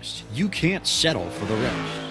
best, you can't settle for the rest.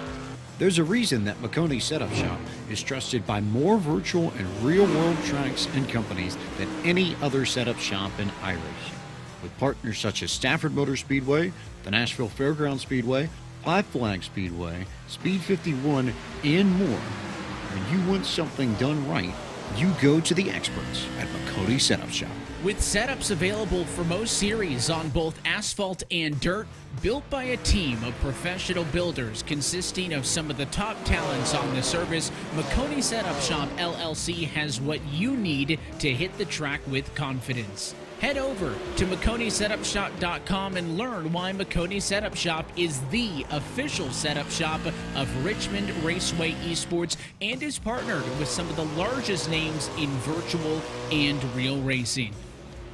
There's a reason that McConey Setup Shop is trusted by more virtual and real-world tracks and companies than any other setup shop in iRacing. With partners such as Stafford Motor Speedway, the Nashville Fairgrounds Speedway, Five Flags Speedway, Speed 51, and more. When you want something done right, you go to the experts at McConey Setup Shop. With setups available for most series on both asphalt and dirt, built by a team of professional builders consisting of some of the top talents on the service, McConey Setup Shop LLC has what you need to hit the track with confidence. Head over to McConeySetupShop.com and learn why McConey Setup Shop is the official setup shop of Richmond Raceway Esports and is partnered with some of the largest names in virtual and real racing.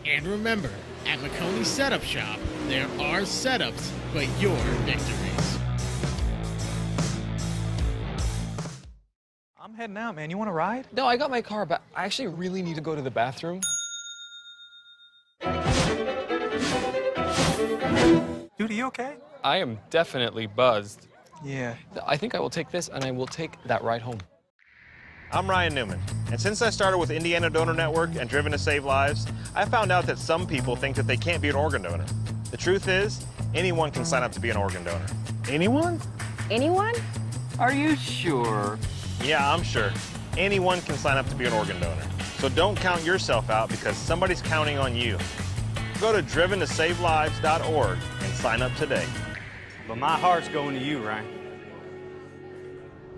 And remember, at McConey Setup Shop, there are setups, but your victories. I'm heading out, man. You want to ride? No, I got my car, but I actually really need to go to the bathroom. Dude, are you okay? I am definitely buzzed. Yeah. I think I will take this, and I will take that ride home. I'm Ryan Newman, and since I started with Indiana Donor Network and Driven to Save Lives, I found out that some people think that they can't be an organ donor. The truth is, anyone can sign up to be an organ donor. Anyone? Anyone? Are you sure? Yeah, I'm sure. Anyone can sign up to be an organ donor. So don't count yourself out because somebody's counting on you. Go to driventosavelives.org and sign up today. But my heart's going to you, Ryan.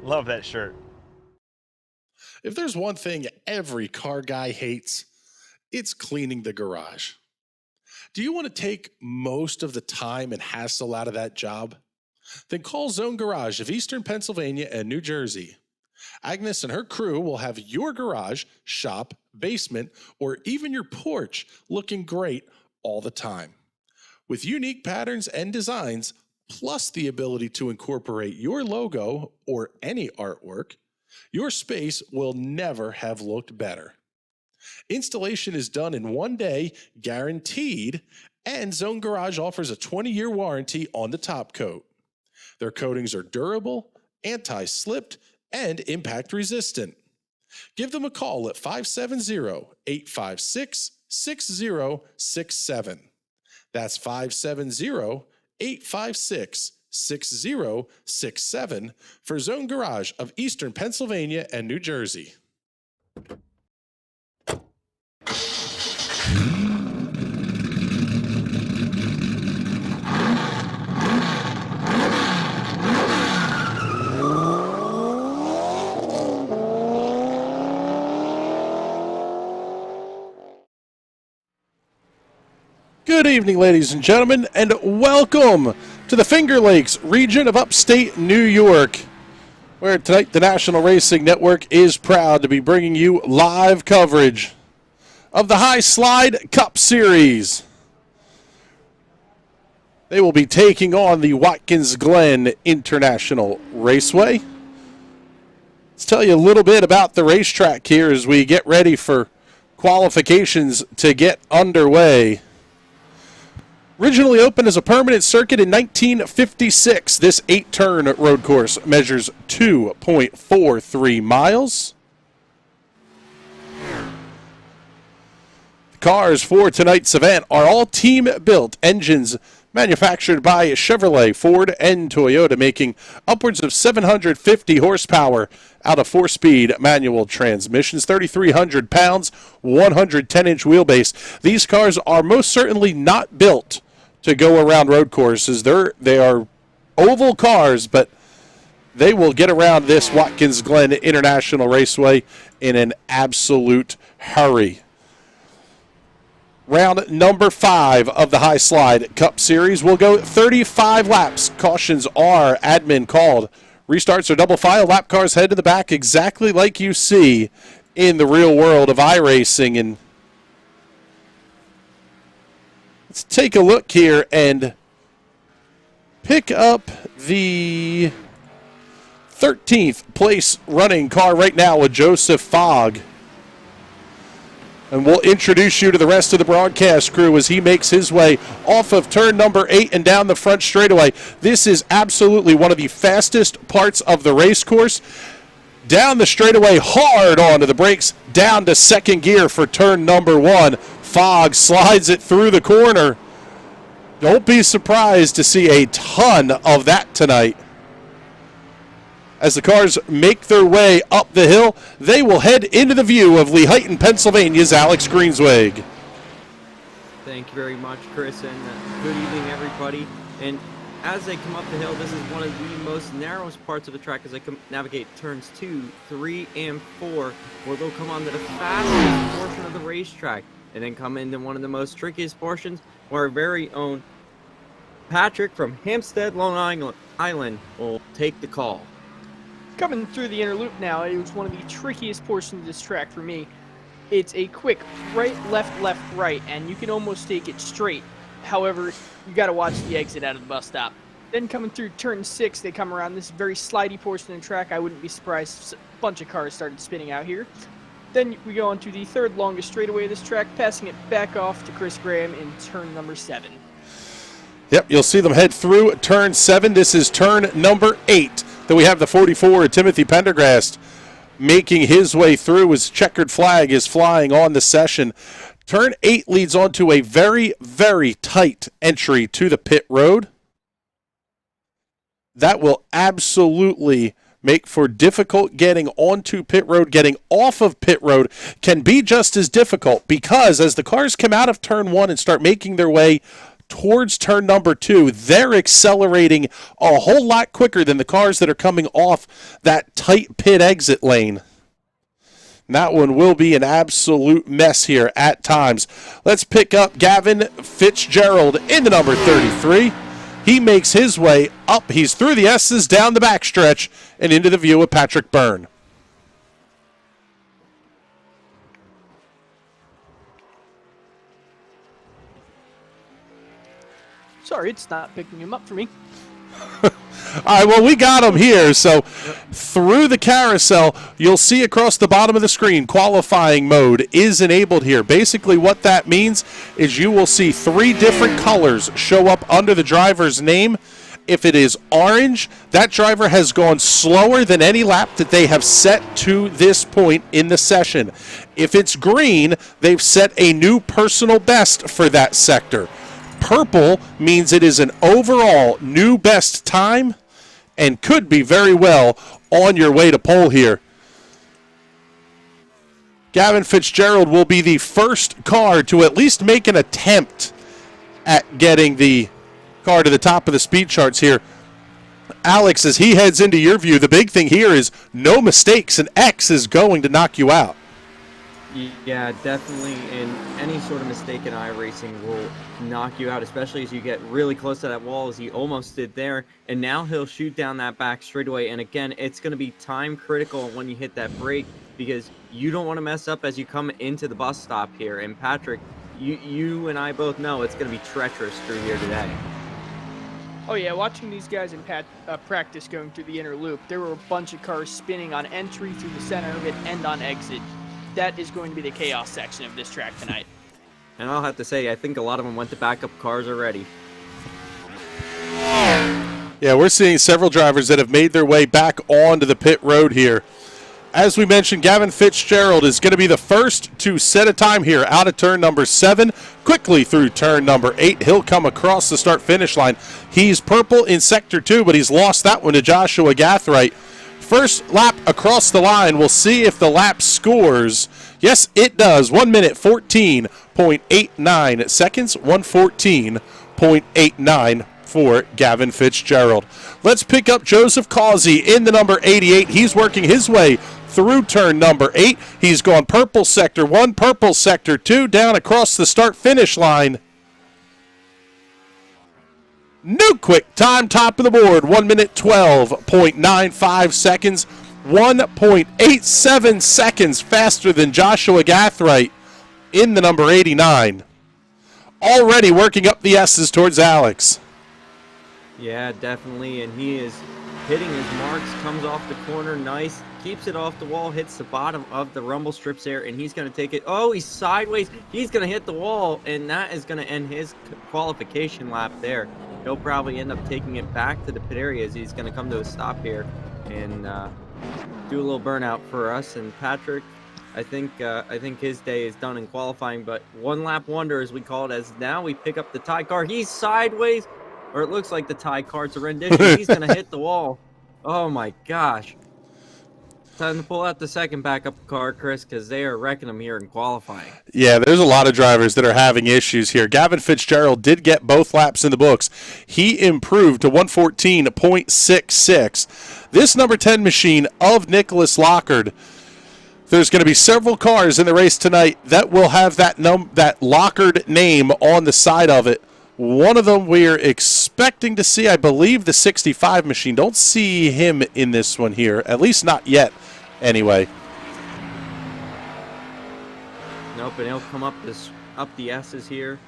Love that shirt. If there's one thing every car guy hates, it's cleaning the garage. Do you want to take most of the time and hassle out of that job? Then call Zone Garage of Eastern Pennsylvania and New Jersey. Agnes and her crew will have your garage, shop, basement, or even your porch looking great all the time. With unique patterns and designs, plus the ability to incorporate your logo or any artwork, your space will never have looked better. Installation is done in 1 day, guaranteed, and Zone Garage offers a 20-year warranty on the top coat. Their coatings are durable, anti-slipped, and impact resistant. Give them a call at 570-856-6067. That's 570-856-6067 for Zone Garage of Eastern Pennsylvania and New Jersey. Good evening, ladies and gentlemen, and welcome to the Finger Lakes region of upstate New York, where tonight the National Racing Network is proud to be bringing you live coverage of the High Slide Cup Series. They will be taking on the Watkins Glen International Raceway. Let's tell you a little bit about the racetrack here as we get ready for qualifications to get underway. Originally opened as a permanent circuit in 1956, this 8-turn road course measures 2.43 miles. The cars for tonight's event are all team-built engines manufactured by Chevrolet, Ford, and Toyota, making upwards of 750 horsepower out of 4-speed manual transmissions, 3,300 pounds, 110-inch wheelbase. These cars are most certainly not built to go around road courses. They are oval cars, but they will get around this Watkins Glen International Raceway in an absolute hurry. Round number 5 of the High Slide Cup Series will go 35 laps. Cautions are admin called. Restarts are double file. Lap cars head to the back exactly like you see in the real world of iRacing. And let's take a look here and pick up the 13th place running car right now with Joseph Fogg. And we'll introduce you to the rest of the broadcast crew as he makes his way off of turn number 8 and down the front straightaway. This is absolutely one of the fastest parts of the race course. Down the straightaway, hard onto the brakes, down to second gear for turn number 1. Fogg slides it through the corner. Don't be surprised to see a ton of that tonight. As the cars make their way up the hill, they will head into the view of Lehighton, Pennsylvania's Alex Greenswig. Thank you very much, Chris, and good evening, everybody. And as they come up the hill, this is one of the most narrowest parts of the track as they navigate turns 2, 3, and 4, where they'll come onto the fastest portion of the racetrack, and then come into one of the most trickiest portions, where our very own Patrick from Hampstead, Long Island will take the call. Coming through the inner loop now, it was one of the trickiest portions of this track for me. It's a quick right, left, right, and you can almost take it straight. However, you got to watch the exit out of the bus stop. Then coming through turn 6, they come around this very slidey portion of the track. I wouldn't be surprised if a bunch of cars started spinning out here. Then we go on to the third longest straightaway of this track, passing it back off to Chris Graham in turn number 7. Yep, you'll see them head through turn 7. This is turn number 8. Then we have the 44, Timothy Pendergrast, making his way through. His checkered flag is flying on the session. Turn 8 leads on to a very, very tight entry to the pit road. That will absolutely make for difficult getting onto pit road. Getting off of pit road can be just as difficult because as the cars come out of turn 1 and start making their way towards turn number 2, they're accelerating a whole lot quicker than the cars that are coming off that tight pit exit lane. And that one will be an absolute mess here at times. Let's pick up Gavin Fitzgerald in the number 33. He makes his way up. He's through the S's, down the backstretch, and into the view of Patrick Byrne. Sorry, it's not picking him up for me. All right, well, we got him here. So through the carousel, you'll see across the bottom of the screen, qualifying mode is enabled here. Basically what that means is you will see 3 different colors show up under the driver's name. If it is orange, that driver has gone slower than any lap that they have set to this point in the session. If it's green, they've set a new personal best for that sector. Purple means it is an overall new best time and could be very well on your way to pole here. Gavin Fitzgerald will be the first car to at least make an attempt at getting the car to the top of the speed charts here. Alex, as he heads into your view, the big thing here is no mistakes, and X is going to knock you out. Yeah, definitely, and any sort of mistake in iRacing will knock you out, especially as you get really close to that wall, as he almost did there, and now he'll shoot down that back straightaway, and again, it's going to be time critical when you hit that brake, because you don't want to mess up as you come into the bus stop here, and Patrick, you and I both know it's going to be treacherous through here today. Oh yeah, watching these guys in practice going through the inner loop, there were a bunch of cars spinning on entry through the center of it and on exit. That is going to be the chaos section of this track tonight. And I'll have to say, I think a lot of them went to backup cars already. Yeah, we're seeing several drivers that have made their way back onto the pit road here. As we mentioned, Gavin Fitzgerald is going to be the first to set a time here out of turn number 7, quickly through turn number 8. He'll come across the start-finish line. He's purple in sector 2, but he's lost that one to Joshua Gathright. First lap across the line. We'll see if the lap scores. Yes, it does. 1 minute, 14.89 seconds. 1:14.89 for Gavin Fitzgerald. Let's pick up Joseph Causey in the number 88. He's working his way through turn number 8. He's gone purple sector 1, purple sector 2, down across the start-finish line. New quick time, top of the board, 1 minute, 12.95 seconds, 1.87 seconds faster than Joshua Gathright in the number 89. Already working up the S's towards Alex. Yeah, definitely, and he is hitting his marks, comes off the corner, nice, keeps it off the wall, hits the bottom of the rumble strips there, and he's going to take it. Oh, he's sideways. He's going to hit the wall, and that is going to end his qualification lap there. He'll probably end up taking it back to the pit area as he's going to come to a stop here and do a little burnout for us. And Patrick, I think his day is done in qualifying, but one lap wonder, as we call it, as now we pick up the tie car. He's sideways, or it looks like the tie car's a rendition. He's going to hit the wall. Oh my gosh. Time to pull out the second backup car, Chris, because they are wrecking them here in qualifying. Yeah, there's a lot of drivers that are having issues here. Gavin Fitzgerald did get both laps in the books. He improved to 114.66. This number 10 machine of Nicholas Lockard, there's going to be several cars in the race tonight that will have that Lockard name on the side of it. One of them we're expecting to see, I believe, the 65 machine. Don't see him in this one here, at least not yet, anyway. Nope, and he'll come up the S's here,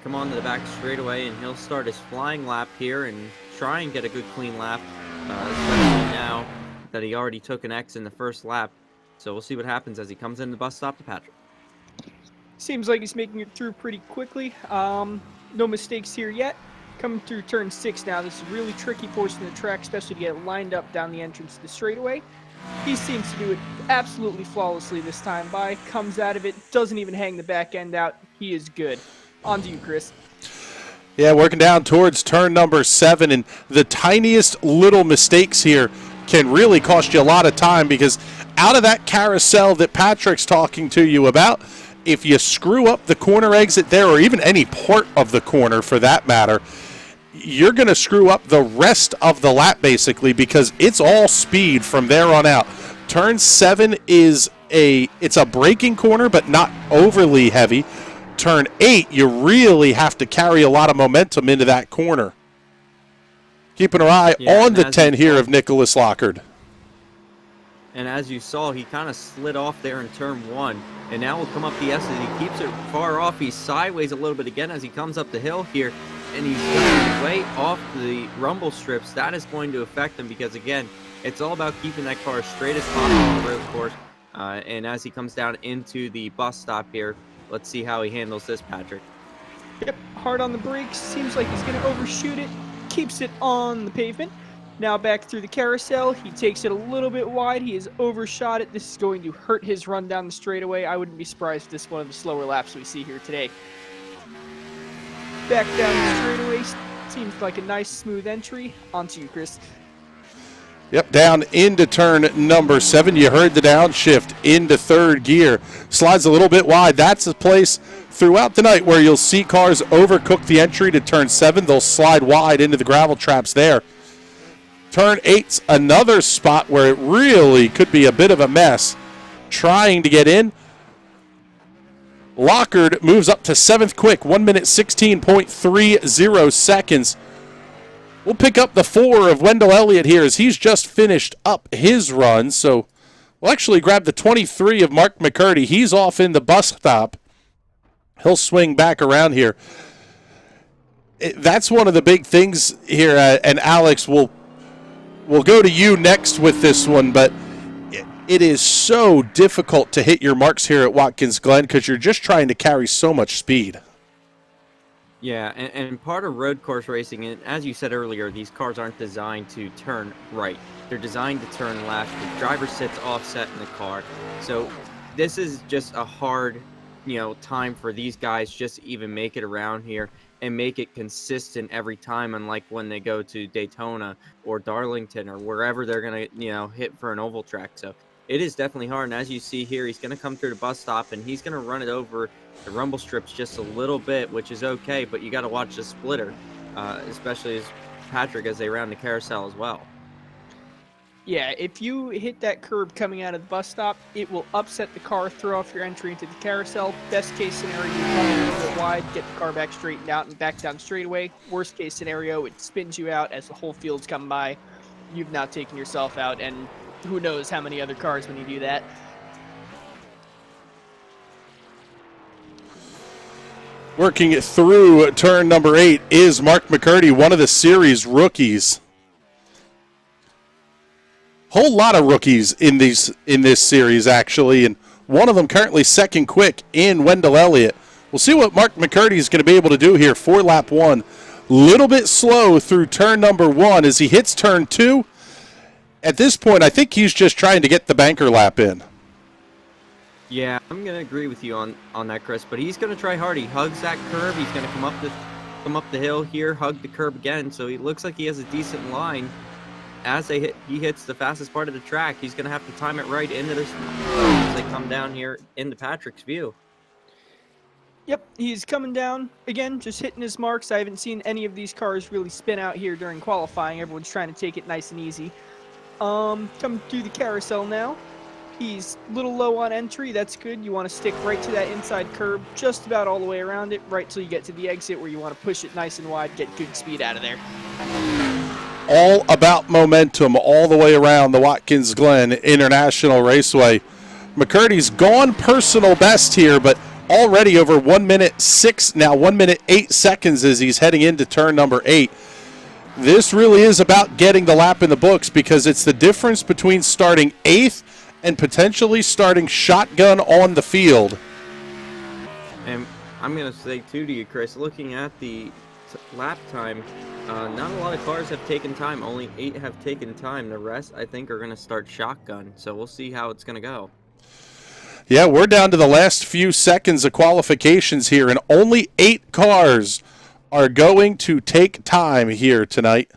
come on to the back straightaway, and he'll start his flying lap here and try and get a good clean lap, especially now that he already took an X in the first lap. So we'll see what happens as he comes in the bus stop to Patrick. Seems like he's making it through pretty quickly. No mistakes here yet. Coming through turn 6 now. This is a really tricky portion of the track, especially to get lined up down the entrance to the straightaway. He seems to do it absolutely flawlessly this time by. Comes out of it, doesn't even hang the back end out. He is good. On to you, Chris. Yeah, working down towards turn number 7, and the tiniest little mistakes here can really cost you a lot of time, because out of that carousel that Patrick's talking to you about, if you screw up the corner exit there, or even any part of the corner for that matter, you're going to screw up the rest of the lap basically, because it's all speed from there on out. Turn 7 is it's a braking corner, but not overly heavy. Turn 8, you really have to carry a lot of momentum into that corner. Keeping our eye on the 10 here of Nicholas Lockard. And as you saw, he kind of slid off there in turn 1. And now we'll come up the S, and he keeps it far off. He's sideways a little bit again as he comes up the hill here. And he's going way off the rumble strips. That is going to affect him because, again, it's all about keeping that car as straight as possible on the road course. And as he comes down into the bus stop here, let's see how he handles this, Patrick. Yep, hard on the brakes. Seems like he's going to overshoot it. Keeps it on the pavement. Now back through the carousel, he takes it a little bit wide. He has overshot it. This is going to hurt his run down the straightaway. I wouldn't be surprised if this is one of the slower laps we see here today. Back down the straightaway, seems like a nice smooth entry. On to you, Chris. Yep, down into turn number 7. You heard the downshift into third gear. Slides a little bit wide. That's a place throughout the night where you'll see cars overcook the entry to turn 7. They'll slide wide into the gravel traps there. Turn 8's another spot where it really could be a bit of a mess. Trying to get in. Lockard moves up to 7th quick, 1 minute 16.30 seconds. We'll pick up the 4 of Wendell Elliott here as he's just finished up his run. So we'll actually grab the 23 of Mark McCurdy. He's off in the bus stop. He'll swing back around here. That's one of the big things here, and Alex will go to you next with this one, but it is so difficult to hit your marks here at Watkins Glen because you're just trying to carry so much speed. Yeah, and part of road course racing, and as you said earlier, these cars aren't designed to turn right. They're designed to turn left. The driver sits offset in the car. So this is just a hard, time for these guys just to even make it around here and make it consistent every time, unlike when they go to Daytona or Darlington or wherever they're going to, hit for an oval track. So it is definitely hard. And as you see here, he's going to come through the bus stop and he's going to run it over the rumble strips just a little bit, which is okay, but you got to watch the splitter, especially as Patrick as they round the carousel as well. Yeah, if you hit that curb coming out of the bus stop, it will upset the car, throw off your entry into the carousel. Best case scenario, you run a little bit wide, get the car back straightened out and back down straightaway. Worst case scenario, it spins you out as the whole field's come by. You've now taken yourself out, and who knows how many other cars when you do that. Working it through turn number 8 is Mark McCurdy, one of the series rookies. Whole lot of rookies in this series, actually, and one of them currently second quick in Wendell Elliott. We'll see what Mark McCurdy is going to be able to do here for lap 1. Little bit slow through turn number 1 as he hits turn 2. At this point, I think he's just trying to get the banker lap in. Yeah, I'm going to agree with you on that, Chris, but he's going to try hard. He hugs that curve. He's going to come up the hill here, hug the curb again, so he looks like he has a decent line. As he hits the fastest part of the track, he's going to have to time it right into this as they come down here into Patrick's view. Yep, he's coming down, again, just hitting his marks. I haven't seen any of these cars really spin out here during qualifying. Everyone's trying to take it nice and easy. Coming through the carousel now. He's a little low on entry. That's good. You want to stick right to that inside curb, just about all the way around it, right till you get to the exit where you want to push it nice and wide, get good speed out of there. All about momentum all the way around the Watkins Glen International Raceway. McCurdy's gone personal best here, but already over 1 minute 6, now 1 minute 8 seconds as he's heading into turn number 8. This really is about getting the lap in the books because it's the difference between starting 8th and potentially starting shotgun on the field. And I'm going to say, too, to you, Chris, looking at the lap time, not a lot of cars have taken time. Only 8 have taken time. The rest, I think, are going to start shotgun. So we'll see how it's going to go. Yeah, we're down to the last few seconds of qualifications here, and only 8 cars are going to take time here tonight.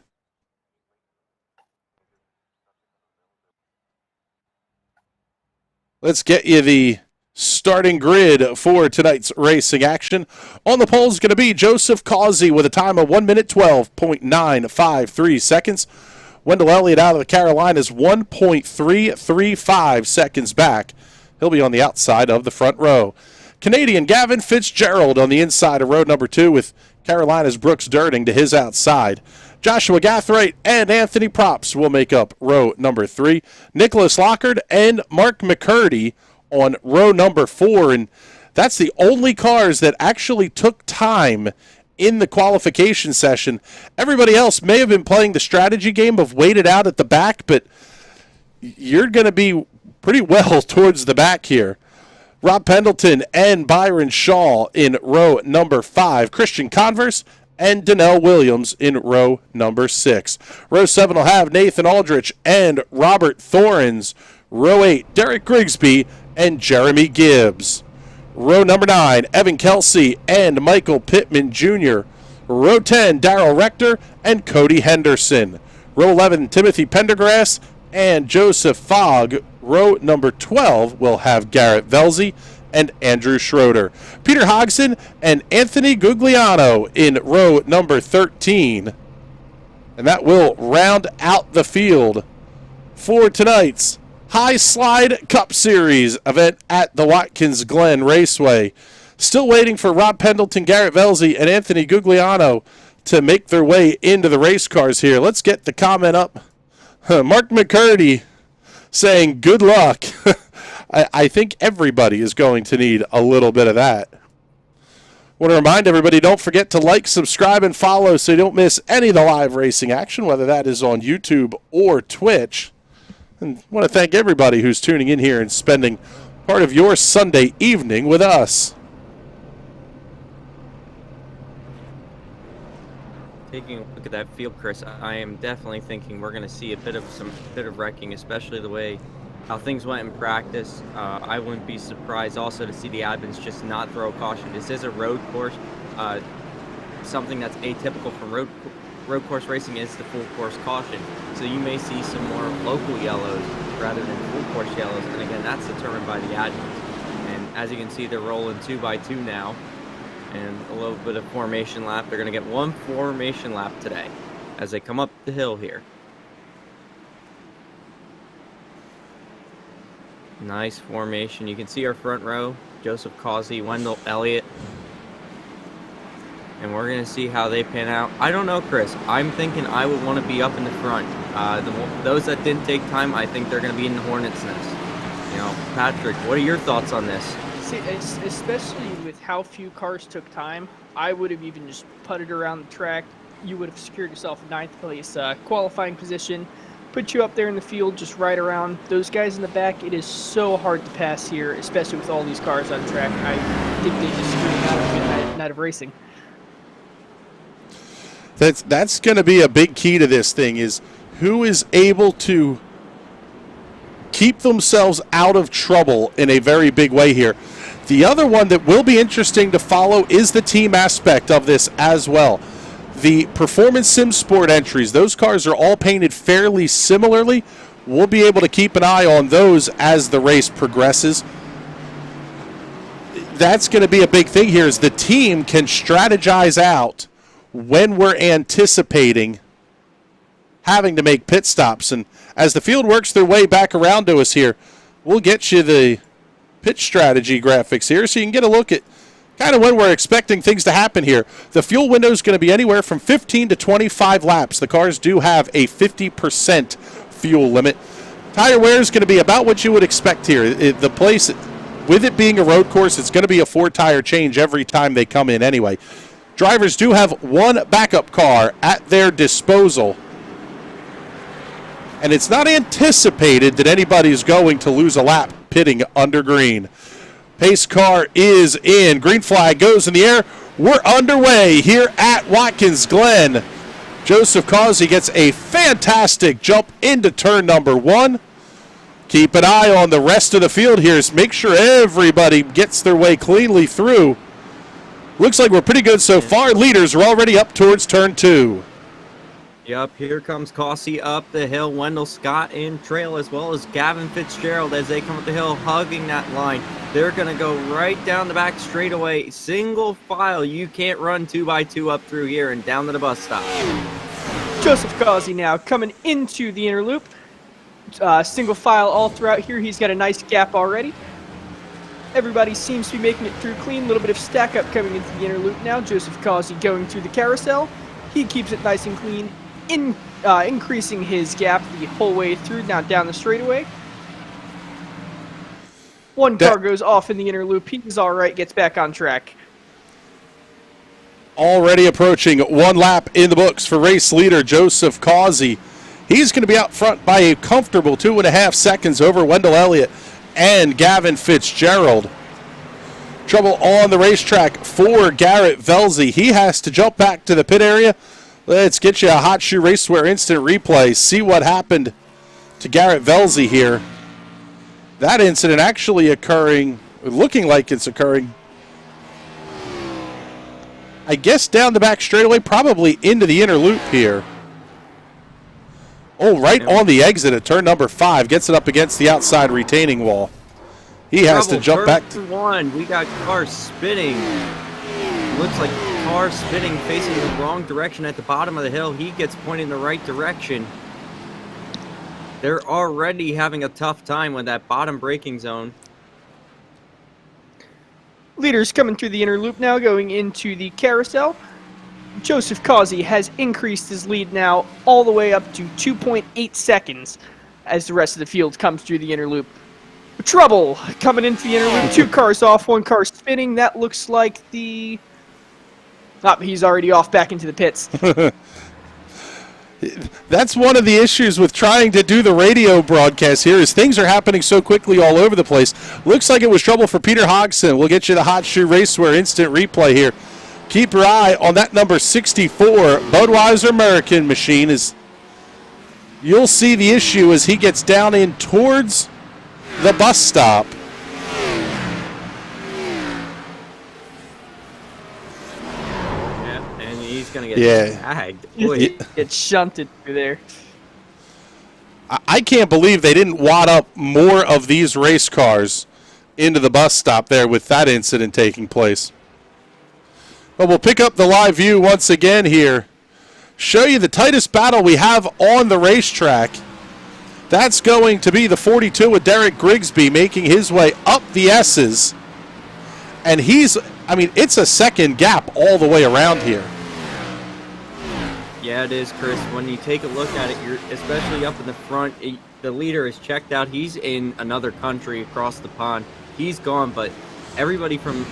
Let's get you the starting grid for tonight's racing action. On the pole is going to be Joseph Causey with a time of 1 minute 12.953 seconds. Wendell Elliott out of the Carolinas, 1.335 seconds back. He'll be on the outside of the front row. Canadian Gavin Fitzgerald on the inside of row number 2 with Carolina's Brooks Durning to his outside. Joshua Gathright and Anthony Props will make up row number 3. Nicholas Lockard and Mark McCurdy on row number 4. And that's the only cars that actually took time in the qualification session. Everybody else may have been playing the strategy game of waited out at the back, but you're going to be pretty well towards the back here. Rob Pendleton and Byron Shaw in row number 5. Christian Converse and Donnell Williams in row number 6. Row 7 will have Nathan Aldrich and Robert Thorens. Row 8, Derek Grigsby and Jeremy Gibbs. Row number 9, Evan Kelsey and Michael Pittman Jr. Row 10, Darrell Rector and Cody Henderson. Row 11, Timothy Pendergrass and Joseph Fogg. Row number 12 will have Garrett Velzy and Andrew Schroeder. Peter Hodgson and Anthony Gugliano in row number 13. And that will round out the field for tonight's High Slide Cup Series event at the Watkins Glen Raceway. Still waiting for Rob Pendleton, Garrett Velzy, and Anthony Gugliano to make their way into the race cars here. Let's get the comment up. Mark McCurdy saying good luck. I think everybody is going to need a little bit of that. Want to remind everybody, don't forget to like, subscribe, and follow so you don't miss any of the live racing action, whether that is on YouTube or Twitch. And want to thank everybody who's tuning in here and spending part of your Sunday evening with us. Taking a look at that field, Chris, I am definitely thinking we're going to see a bit of wrecking, especially the way how things went in practice. I wouldn't be surprised also to see the admins just not throw caution. This is a road course. Something that's atypical from road course racing is the full course caution. So you may see some more local yellows rather than full course yellows. And again, that's determined by the admins. And as you can see, they're rolling 2x2 now. And a little bit of formation lap. They're going to get one formation lap today as they come up the hill here. Nice formation. You can see our front row, Joseph Causey, Wendell Elliott. And we're going to see how they pan out. I don't know, Chris. I'm thinking I would want to be up in the front. Those that didn't take time, I think they're going to be in the hornet's nest. You know, Patrick, what are your thoughts on this? See, especially with how few cars took time, I would have even just putted around the track. You would have secured yourself a 9th place qualifying position. put you up there in the field, just right around those guys in the back. It is so hard to pass here, especially with all these cars on track. I think they just screwed out of a good night of racing. That's going to be a big key to this thing, is who is able to keep themselves out of trouble in a very big way here. The other one that will be interesting to follow is the team aspect of this as well. The Performance Sim Sport entries, those cars are all painted fairly similarly. We'll be able to keep an eye on those as the race progresses. That's going to be a big thing here, is the team can strategize out when we're anticipating having to make pit stops. And as the field works their way back around to us here, we'll get you the pit strategy graphics here so you can get a look at kind of when we're expecting things to happen here. The fuel window is going to be anywhere from 15 to 25 laps. The cars do have a 50% fuel limit. Tire wear is going to be about what you would expect here. The place, with it being a road course, it's going to be a 4-tire change every time they come in anyway. Drivers do have one backup car at their disposal, and it's not anticipated that anybody's going to lose a lap pitting under green. Pace car is in. Green flag goes in the air. We're underway here at Watkins Glen. Joseph Causey gets a fantastic jump into turn number 1. Keep an eye on the rest of the field here. Make sure everybody gets their way cleanly through. Looks like we're pretty good so far. Leaders are already up towards turn 2. Yep, here comes Causey up the hill. Wendell Scott in trail, as well as Gavin Fitzgerald as they come up the hill, hugging that line. They're going to go right down the back straightaway. Single file. You can't run 2x2 up through here and down to the bus stop. Joseph Causey now coming into the inner loop. Single file all throughout here. He's got a nice gap already. Everybody seems to be making it through clean. A little bit of stack up coming into the inner loop now. Joseph Causey going through the carousel. He keeps it nice and clean, increasing his gap the whole way through, now down the straightaway. One car goes off in the inner loop. He's all right, gets back on track. Already approaching 1 lap in the books for race leader Joseph Causey. He's going to be out front by a comfortable 2.5 seconds over Wendell Elliott and Gavin Fitzgerald. Trouble on the racetrack for Garrett Velzy. He has to jump back to the pit area. Let's get you a Hot Shoe Raceway instant replay. See what happened to Garrett Velzy here. That incident actually occurring, looking like it's occurring, I guess down the back straightaway, probably into the inner loop here. Oh, right on the exit at turn number 5. Gets it up against the outside retaining wall. He has to jump back to 1. We got cars spinning. Looks like cars spinning, facing the wrong direction at the bottom of the hill. He gets pointed in the right direction. They're already having a tough time with that bottom braking zone. Leaders coming through the inner loop now, going into the carousel. Joseph Causey has increased his lead now all the way up to 2.8 seconds as the rest of the field comes through the inner loop. Trouble coming into the inner loop. 2 cars off, 1 car spinning. That looks like the... Oh, he's already off back into the pits. That's one of the issues with trying to do the radio broadcast here, is things are happening so quickly all over the place. Looks like it was trouble for Peter Hodgson. We'll get you the Hot Shoe Raceway instant replay here. Keep your eye on that number 64 Budweiser American machine. You'll see the issue as he gets down in towards the bus stop. Yeah, and he's going to get tagged. Boy, gets shunted through there. I can't believe they didn't wad up more of these race cars into the bus stop there with that incident taking place. But we'll pick up the live view once again here. Show you the tightest battle we have on the racetrack. That's going to be the 42 with Derek Grigsby making his way up the S's. And it's a second gap all the way around here. Yeah, it is, Chris. When you take a look at it, you're especially up in the front, the leader is checked out. He's in another country across the pond. He's gone, but everybody from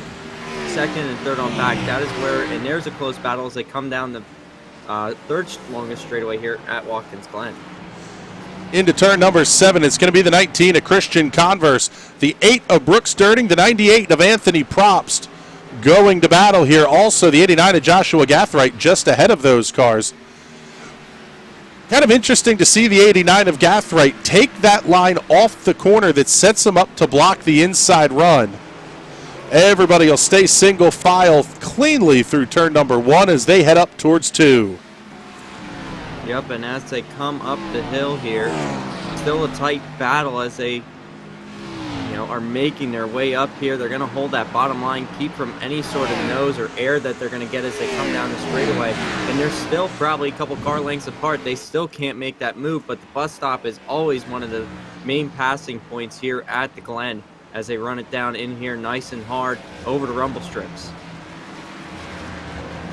second and third on back, that is where, and there's a close battle as they come down the third longest straightaway here at Watkins Glen. into turn number 7. It's going to be the 19 of Christian Converse, the 8 of Brooks Dirting, the 98 of Anthony Probst going to battle here. Also, the 89 of Joshua Gathright just ahead of those cars. Kind of interesting to see the 89 of Gathright take that line off the corner that sets him up to block the inside run. Everybody will stay single file cleanly through turn number 1 as they head up towards 2. Yep, and as they come up the hill here, still a tight battle as they are making their way up here. They're going to hold that bottom line, keep from any sort of nose or air that they're going to get as they come down the straightaway. And they're still probably a couple car lengths apart. They still can't make that move, but the bus stop is always one of the main passing points here at the Glen as they run it down in here nice and hard over the rumble strips.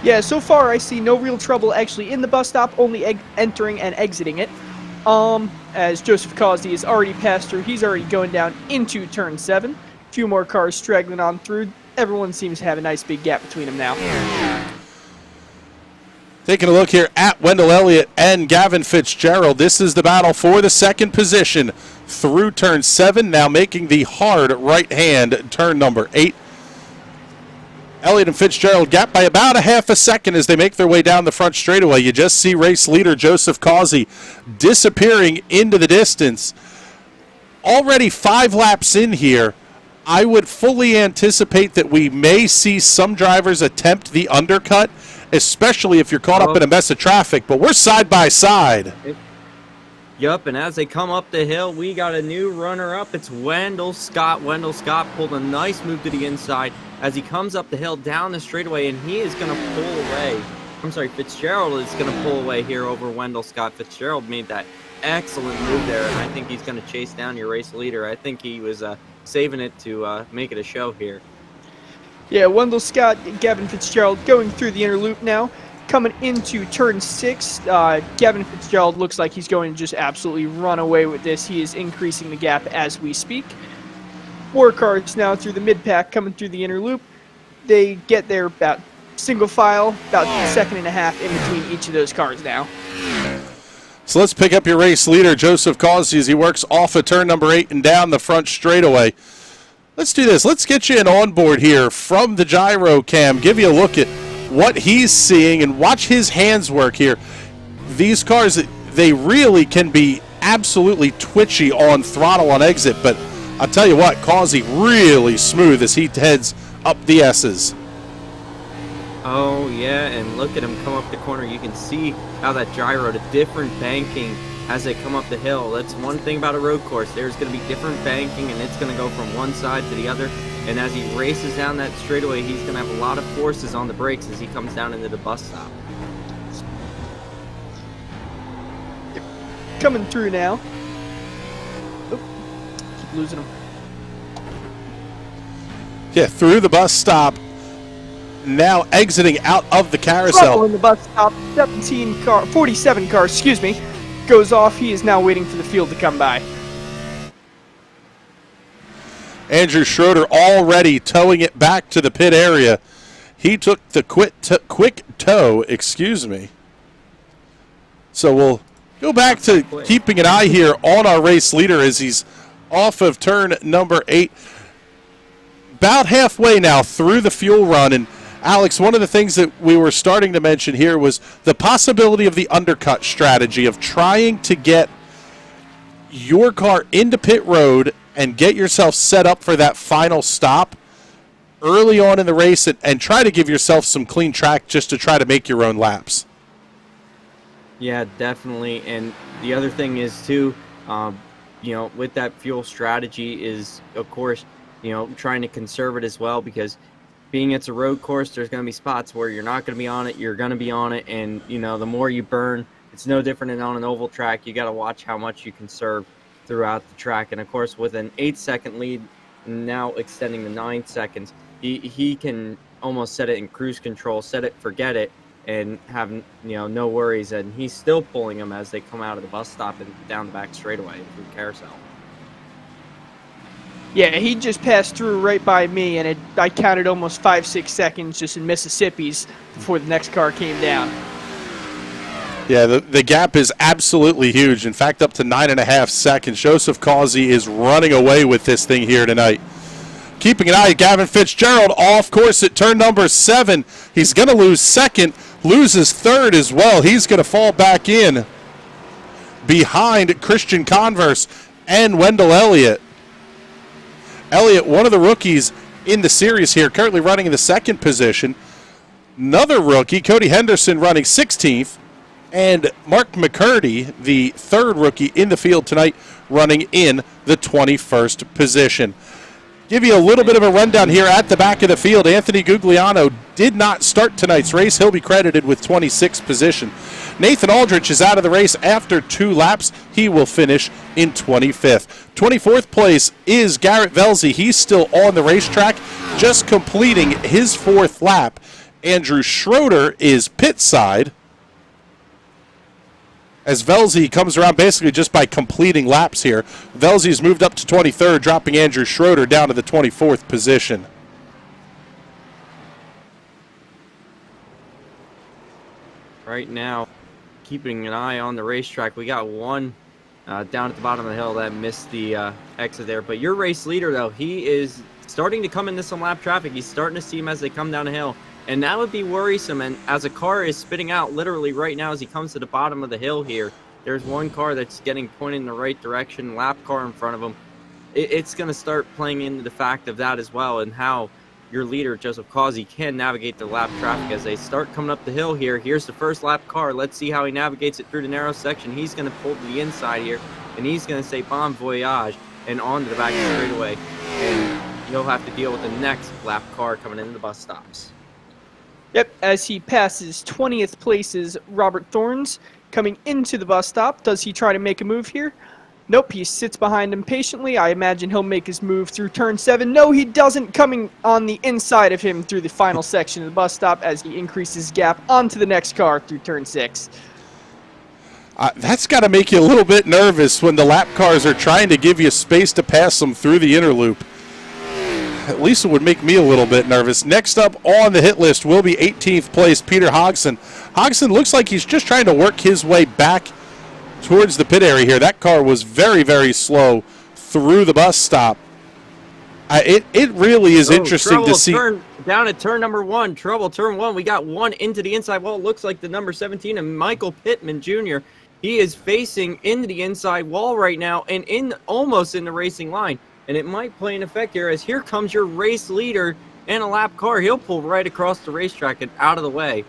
Yeah, so far I see no real trouble actually in the bus stop, only entering and exiting it. As Joseph Causey has already passed through, he's already going down into turn 7. A few more cars straggling on through. Everyone seems to have a nice big gap between them now. Taking a look here at Wendell Elliott and Gavin Fitzgerald. This is the battle for the second position through turn 7, now making the hard right hand turn number 8. Elliott and Fitzgerald gap by about a half a second as they make their way down the front straightaway. You just see race leader Joseph Causey disappearing into the distance. Already 5 laps in here, I would fully anticipate that we may see some drivers attempt the undercut, especially if you're caught up in a mess of traffic, but we're side by side. Yup, and as they come up the hill, we got a new runner-up. It's Wendell Scott. Wendell Scott pulled a nice move to the inside as he comes up the hill down the straightaway, and he is going to pull away. I'm sorry, Fitzgerald is going to pull away here over Wendell Scott. Fitzgerald made that excellent move there, and I think he's going to chase down your race leader. I think he was saving it to make it a show here. Yeah, Wendell Scott, Gavin Fitzgerald going through the inner loop now. Coming into turn 6, Gavin Fitzgerald looks like he's going to just absolutely run away with this. He is increasing the gap as we speak. 4 cars now through the mid-pack coming through the inner loop. They get there about single file, about a second and a half in between each of those cars now. So let's pick up your race leader, Joseph Causey, as he works off of turn number 8 and down the front straightaway. Let's do this. Let's get you an onboard here from the gyro cam. Give you a look at what he's seeing and watch his hands work here. These cars, they really can be absolutely twitchy on throttle on exit, but I'll tell you what, Causey really smooth as he heads up the S's. Oh yeah, and look at him come up the corner. You can see how that gyro, the different banking as they come up the hill. That's one thing about a road course. There's going to be different banking, and it's going to go from one side to the other. And as he races down that straightaway, he's going to have a lot of forces on the brakes as he comes down into the bus stop. Coming through now. Oop, keep losing him. Yeah, through the bus stop. Now exiting out of the carousel. In the bus stop, 47 car, excuse me, goes off. He is now waiting for the field to come by. Andrew Schroeder already towing it back to the pit area. He took the quick tow, excuse me. So we'll go back to keeping an eye here on our race leader as he's off of turn number 8. About halfway now through the fuel run. And Alex, one of the things that we were starting to mention here was the possibility of the undercut strategy of trying to get your car into pit road and get yourself set up for that final stop early on in the race and try to give yourself some clean track just to try to make your own laps. Yeah, definitely. And the other thing is, too, with that fuel strategy is, of course, trying to conserve it as well, because being it's a road course, there's going to be spots where you're not going to be on it, you're going to be on it, and, the more you burn, it's no different than on an oval track. You got to watch how much you conserve throughout the track. And of course, with an 8-second lead now extending to 9 seconds, he can almost set it in cruise control, set it, forget it, and have no worries. And he's still pulling them as they come out of the bus stop and down the back straightaway through the carousel. Yeah, he just passed through right by me, and I counted almost 5-6 seconds just in Mississippi's before the next car came down. Yeah, the gap is absolutely huge. In fact, up to 9.5 seconds. Joseph Causey is running away with this thing here tonight. Keeping an eye at Gavin Fitzgerald off course at turn number 7. He's going to lose second, loses third as well. He's going to fall back in behind Christian Converse and Wendell Elliott. Elliott, one of the rookies in the series here, currently running in the second position. Another rookie, Cody Henderson, running 16th. And Mark McCurdy, the third rookie in the field tonight, running in the 21st position. Give you a little bit of a rundown here at the back of the field. Anthony Gugliano did not start tonight's race. He'll be credited with 26th position. Nathan Aldrich is out of the race after 2 laps. He will finish in 25th. 24th place is Garrett Velzy. He's still on the racetrack, just completing his 4th lap. Andrew Schroeder is pit side, as Velzy comes around basically just by completing laps here. Velzy's moved up to 23rd, dropping Andrew Schroeder down to the 24th position. Right now, keeping an eye on the racetrack, we got one down at the bottom of the hill that missed the exit there. But your race leader, though, he is starting to come into some lap traffic. He's starting to see him as they come down the hill. And that would be worrisome. And as a car is spitting out literally right now as he comes to the bottom of the hill here, there's one car that's getting pointed in the right direction, lap car in front of him. It's going to start playing into the fact of that as well, and how your leader, Joseph Causey, can navigate the lap traffic as they start coming up the hill here. Here's the first lap car. Let's see how he navigates it through the narrow section. He's going to pull to the inside here, and he's going to say bon voyage and on to the back straightaway. And he'll have to deal with the next lap car coming into the bus stops. Yep, as he passes 20th place's Robert Thorns coming into the bus stop. Does he try to make a move here? Nope, he sits behind him patiently. I imagine he'll make his move through turn 7. No, he doesn't, coming on the inside of him through the final section of the bus stop as he increases gap onto the next car through turn 6. That's got to make you a little bit nervous when the lap cars are trying to give you space to pass them through the inner loop. At least it would make me a little bit nervous. Next up on the hit list will be 18th place Peter Hodgson. Hodgson looks like he's just trying to work his way back towards the pit area here. That car was very, very slow through the bus stop. It really is interesting to see. Down at turn number 1. Trouble, turn 1. We got one into the inside wall. It looks like the number 17 and Michael Pittman Jr. He is facing into the inside wall right now and almost in the racing line. And it might play an effect here as here comes your race leader in a lap car. He'll pull right across the racetrack and out of the way.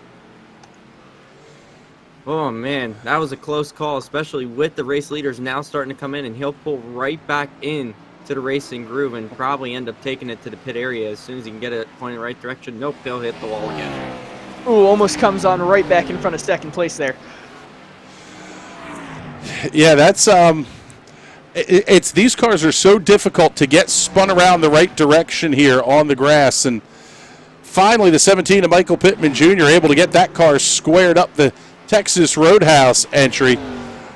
Oh, man, that was a close call, especially with the race leaders now starting to come in. And he'll pull right back in to the racing groove and probably end up taking it to the pit area as soon as he can get it pointed in the right direction. Nope, he'll hit the wall again. Ooh, almost comes on right back in front of second place there. Yeah, that's it's these cars are so difficult to get spun around the right direction here on the grass, and finally the 17 of Michael Pittman Jr. able to get that car squared up the Texas Roadhouse entry.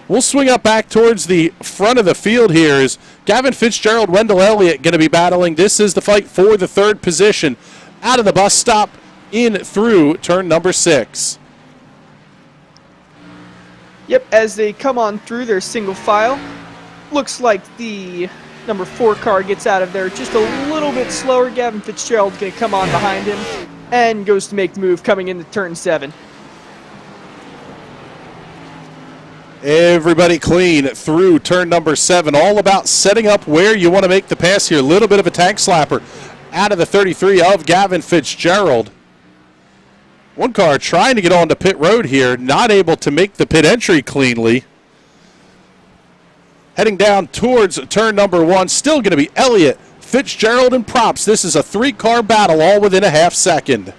We'll swing up back towards the front of the field here. Is Gavin Fitzgerald, Wendell Elliott going to be battling? This is the fight for the 3rd position out of the bus stop in through turn number 6. Yep, as they come on through their single file, looks like the number 4 car gets out of there just a little bit slower. Gavin Fitzgerald's going to come on behind him and goes to make the move coming into turn 7. Everybody clean through turn number 7. All about setting up where you want to make the pass here. A little bit of a tank slapper out of the 33 of Gavin Fitzgerald. One car trying to get onto pit road here, not able to make the pit entry cleanly. Heading down towards turn number 1, still going to be Elliott, Fitzgerald, and Props. This is a 3-car battle all within a half second.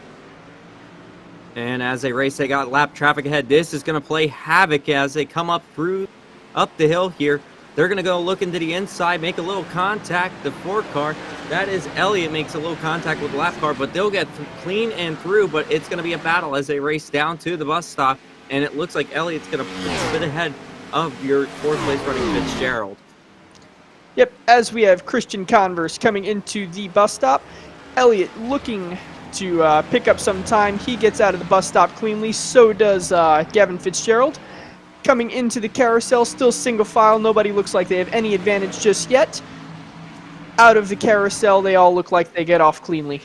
And as they race, they got lap traffic ahead. This is going to play havoc as they come up the hill here. They're going to go look into the inside, make a little contact. The 4 car, that is Elliott, makes a little contact with the lap car, but they'll get clean and through, but it's going to be a battle as they race down to the bus stop, and it looks like Elliott's going to put a bit ahead of your 4th place running Fitzgerald. Yep, as we have Christian Converse coming into the bus stop. Elliott looking to pick up some time. He gets out of the bus stop cleanly. So does Gavin Fitzgerald. coming into the carousel, still single file. Nobody looks like they have any advantage just yet. Out of the carousel, they all look like they get off cleanly.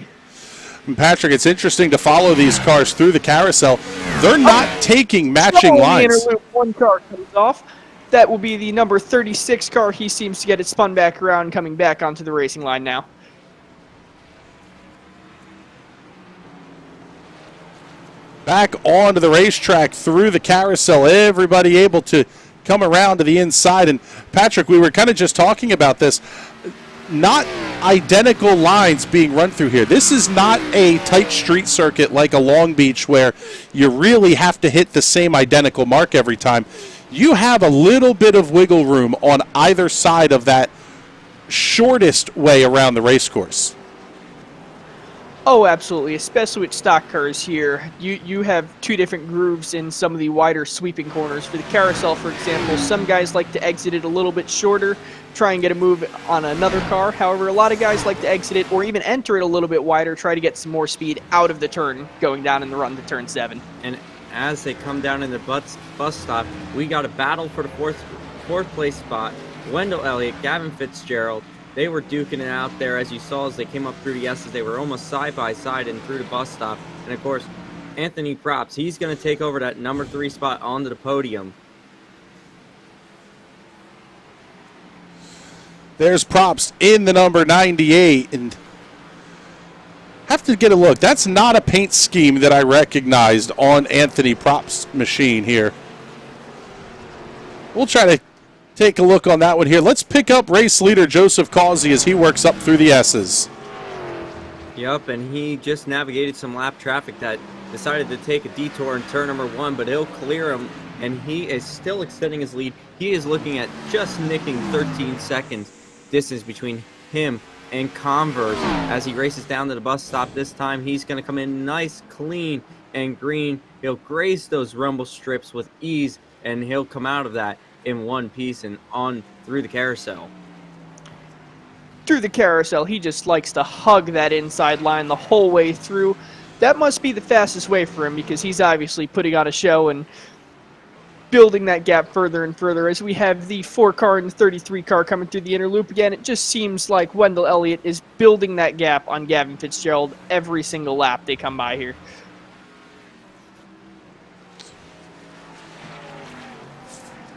And Patrick, it's interesting to follow these cars through the carousel. They're not taking matching lines. Interloop, one car comes off. That will be the number 36 car. He seems to get it spun back around, coming back onto the racing line now. Back onto the racetrack through the carousel. Everybody able to come around to the inside. And Patrick, we were kind of just talking about this. Not identical lines being run through here. This is not a tight street circuit like a Long Beach where you really have to hit the same identical mark every time. You have a little bit of wiggle room on either side of that shortest way around the race course. Oh, absolutely, especially with stock cars here. You have two different grooves in some of the wider sweeping corners. For the carousel, for example, some guys like to exit it a little bit shorter, try and get a move on another car. However, a lot of guys like to exit it or even enter it a little bit wider, try to get some more speed out of the turn going down in the run to turn 7. And as they come down in the bus stop, we got a battle for the fourth place spot. Wendell Elliott, Gavin Fitzgerald, they were duking it out there, as you saw as they came up through the S's. They were almost side by side and through the bus stop. And of course, Anthony Props, he's going to take over that number 3 spot onto the podium. There's Props in the number 98, and have to get a look. That's not a paint scheme that I recognized on Anthony Props' machine here. We'll try to take a look on that one here. Let's pick up race leader Joseph Causey as he works up through the S's. Yep, and he just navigated some lap traffic that decided to take a detour in turn number 1, but he'll clear him, and he is still extending his lead. He is looking at just nicking 13 seconds distance between him and Converse as he races down to the bus stop. This time he's going to come in nice, clean, and green. He'll graze those rumble strips with ease, and he'll come out of that in one piece and on through the carousel. Through the carousel, he just likes to hug that inside line the whole way through. That must be the fastest way for him because he's obviously putting on a show and building that gap further and further. As we have the 4 car and the 33 car coming through the inner loop again, it just seems like Wendell Elliott is building that gap on Gavin Fitzgerald every single lap they come by here.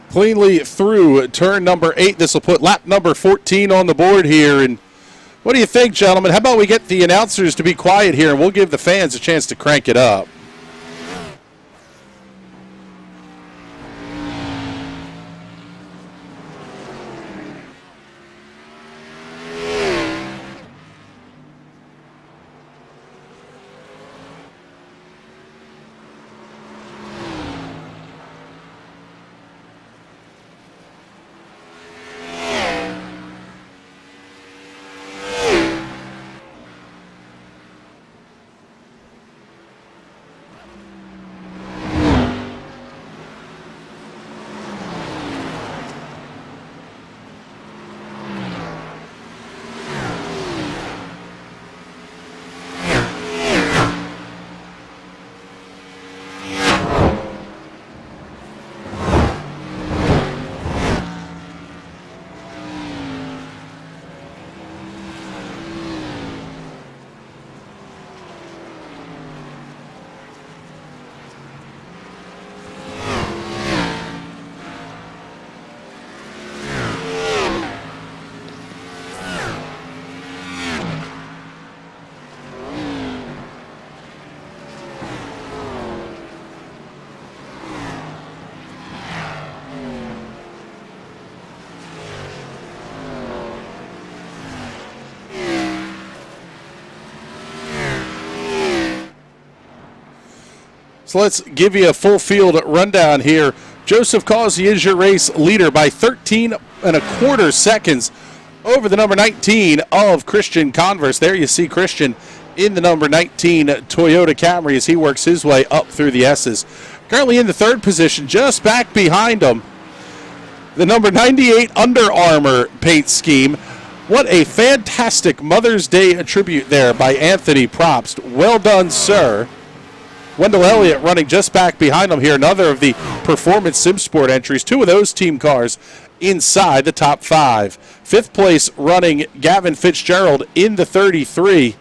Cleanly through turn number 8. This will put lap number 14 on the board here. And what do you think, gentlemen? How about we get the announcers to be quiet here, and we'll give the fans a chance to crank it up. So let's give you a full field rundown here. Joseph Causey is your race leader by 13.25 seconds over the number 19 of Christian Converse. There you see Christian in the number 19 Toyota Camry as he works his way up through the S's. Currently in the 3rd position, just back behind him, the number 98 Under Armour paint scheme. What a fantastic Mother's Day tribute there by Anthony Probst. Well done, sir. Wendell Elliott running just back behind him here. Another of the Performance Sim Sport entries. 2 of those team cars inside the top 5. 5th place running Gavin Fitzgerald in the 33.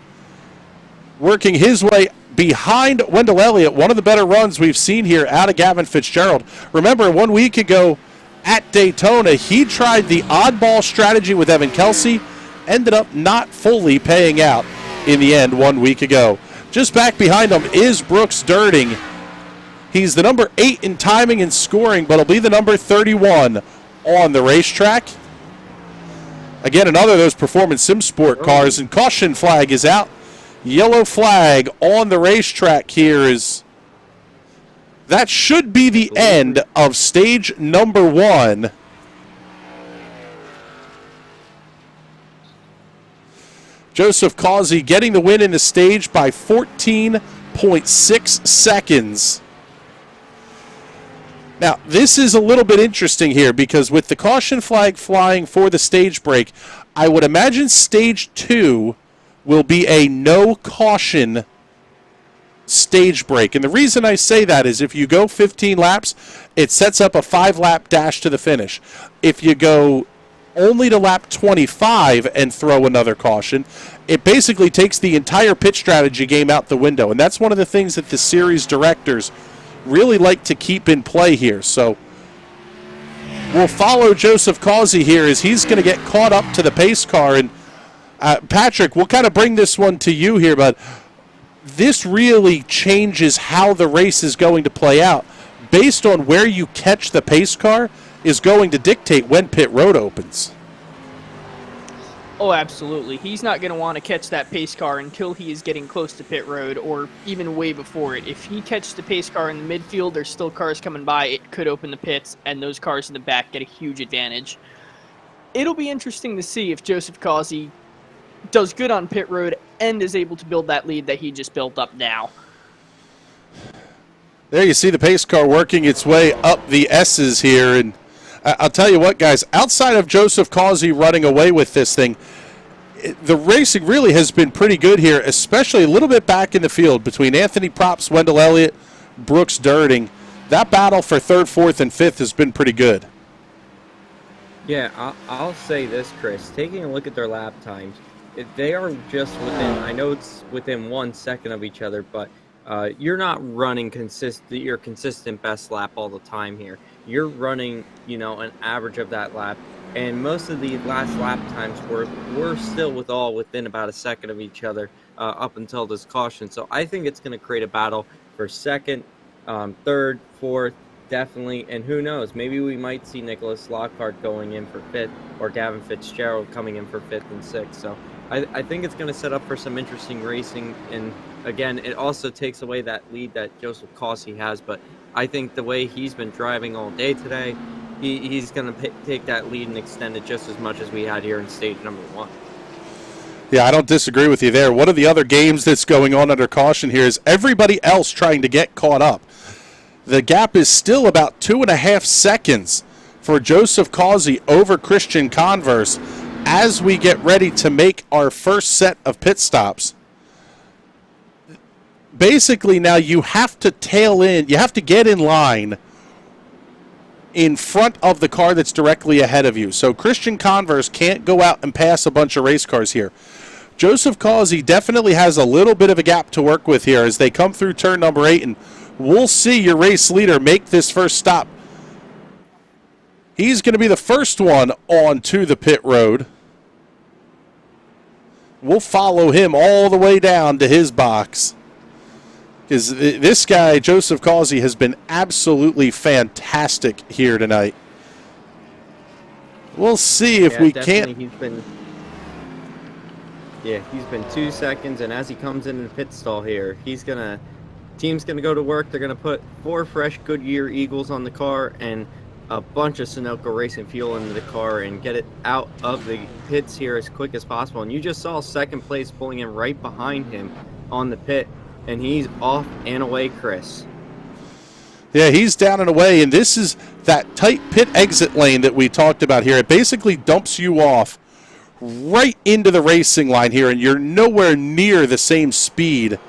Working his way behind Wendell Elliott. One of the better runs we've seen here out of Gavin Fitzgerald. Remember, 1 week ago at Daytona, he tried the oddball strategy with Evan Kelsey. Ended up not fully paying out in the end 1 week ago. Just back behind him is Brooks Dirting. He's the number 8 in timing and scoring, but he'll be the number 31 on the racetrack. Again, another of those Performance Sim Sport cars, and caution flag is out. Yellow flag on the racetrack here is... That should be the end of stage number 1. Joseph Causey getting the win in the stage by 14.6 seconds. Now, this is a little bit interesting here because with the caution flag flying for the stage break, I would imagine stage 2 will be a no caution stage break. And the reason I say that is if you go 15 laps, it sets up a 5-lap dash to the finish. If you go only to lap 25 and throw another caution, it basically takes the entire pit strategy game out the window. And that's one of the things that the series directors really like to keep in play here. So we'll follow Joseph Causey here as he's going to get caught up to the pace car. And Patrick, we'll kind of bring this one to you here, but this really changes how the race is going to play out. Based on where you catch the pace car is going to dictate when pit road opens. Oh, absolutely. He's not going to want to catch that pace car until he is getting close to pit road or even way before it. If he catches the pace car in the midfield, there's still cars coming by, it could open the pits, and those cars in the back get a huge advantage. It'll be interesting to see if Joseph Causey does good on pit road and is able to build that lead that he just built up now. There you see the pace car working its way up the S's here, and I'll tell you what, guys, outside of Joseph Causey running away with this thing, the racing really has been pretty good here, especially a little bit back in the field between Anthony Props, Wendell Elliott, Brooks Dirting. That battle for 3rd, 4th, and 5th has been pretty good. Yeah, I'll say this, Chris. Taking a look at their lap times, they are just within, I know it's within 1 second of each other, but you're not running your consistent best lap all the time here. You're running, an average of that lap. And most of the last lap times were still within about a second of each other up until this caution. So I think it's going to create a battle for 2nd, 3rd, 4th, definitely. And who knows, maybe we might see Nicholas Lockhart going in for 5th or Gavin Fitzgerald coming in for 5th and 6th. So I think it's going to set up for some interesting racing. And again, it also takes away that lead that Joseph Causey has. But I think the way he's been driving all day today, he's going to take that lead and extend it just as much as we had here in stage number 1. Yeah, I don't disagree with you there. One of the other games that's going on under caution here is everybody else trying to get caught up. The gap is still about 2.5 seconds for Joseph Causey over Christian Converse as we get ready to make our first set of pit stops. Basically, now you have to you have to get in line in front of the car that's directly ahead of you. So Christian Converse can't go out and pass a bunch of race cars here. Joseph Causey definitely has a little bit of a gap to work with here as they come through turn number 8, and we'll see your race leader make this first stop. He's going to be the first one onto the pit road. We'll follow him all the way down to his box, because this guy, Joseph Causey, has been absolutely fantastic here tonight. We'll see if we can't. He's been 2 seconds, and as he comes into the pit stall here, team's gonna go to work. They're gonna put 4 fresh Goodyear Eagles on the car and a bunch of Sunoco Racing fuel into the car and get it out of the pits here as quick as possible. And you just saw 2nd place pulling in right behind him on the pit. And he's off and away, Chris. Yeah, he's down and away, and this is that tight pit exit lane that we talked about here. It basically dumps you off right into the racing line here, and you're nowhere near the same speed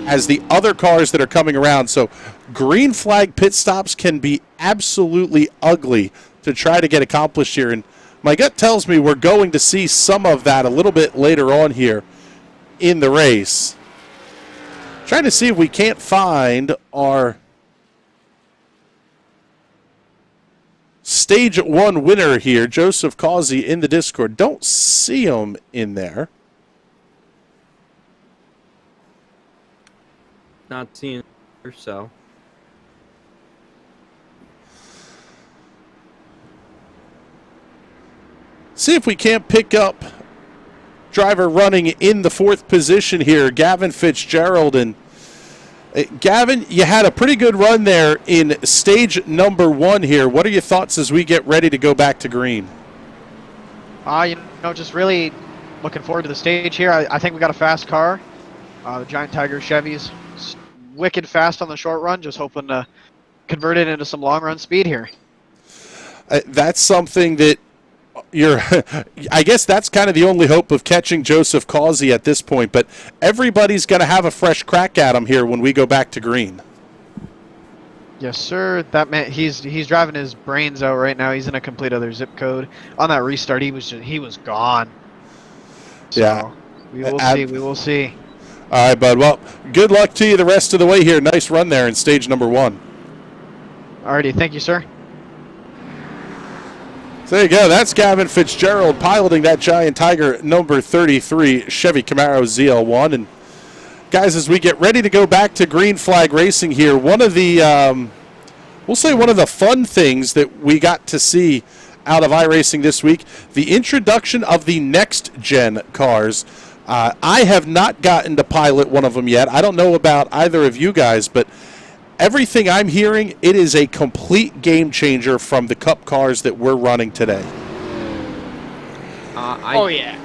as the other cars that are coming around. So green flag pit stops can be absolutely ugly to try to get accomplished here. And my gut tells me we're going to see some of that a little bit later on here in the race. Trying to see if we can't find our Stage 1 winner here, Joseph Causey, in the Discord. Don't see him in there. Not seeing or so. See if we can't pick up driver running in the 4th position here, Gavin Fitzgerald. And Gavin, you had a pretty good run there in stage number 1 here. What are your thoughts as we get ready to go back to green? Just really looking forward to the stage here. I think we got a fast car. The Giant Tiger Chevy's wicked fast on the short run. Just hoping to convert it into some long run speed here. That's something that I guess that's kind of the only hope of catching Joseph Causey at this point, but everybody's going to have a fresh crack at him here when we go back to green. Yes, sir. That man, he's driving his brains out right now. He's in a complete other zip code. On that restart, he was gone. So, yeah. We will see. We will see. All right, bud. Well, good luck to you the rest of the way here. Nice run there in stage number 1. Alrighty, thank you, sir. So there you go. That's Gavin Fitzgerald piloting that Giant Tiger number 33 Chevy Camaro ZL1. And guys, as we get ready to go back to green flag racing here, one of the we'll say one of the fun things that we got to see out of iRacing this week, the introduction of the next gen cars. I have not gotten to pilot one of them yet. I don't know about either of you guys, but everything I'm hearing, it is a complete game changer from the Cup cars that we're running today. Oh yeah.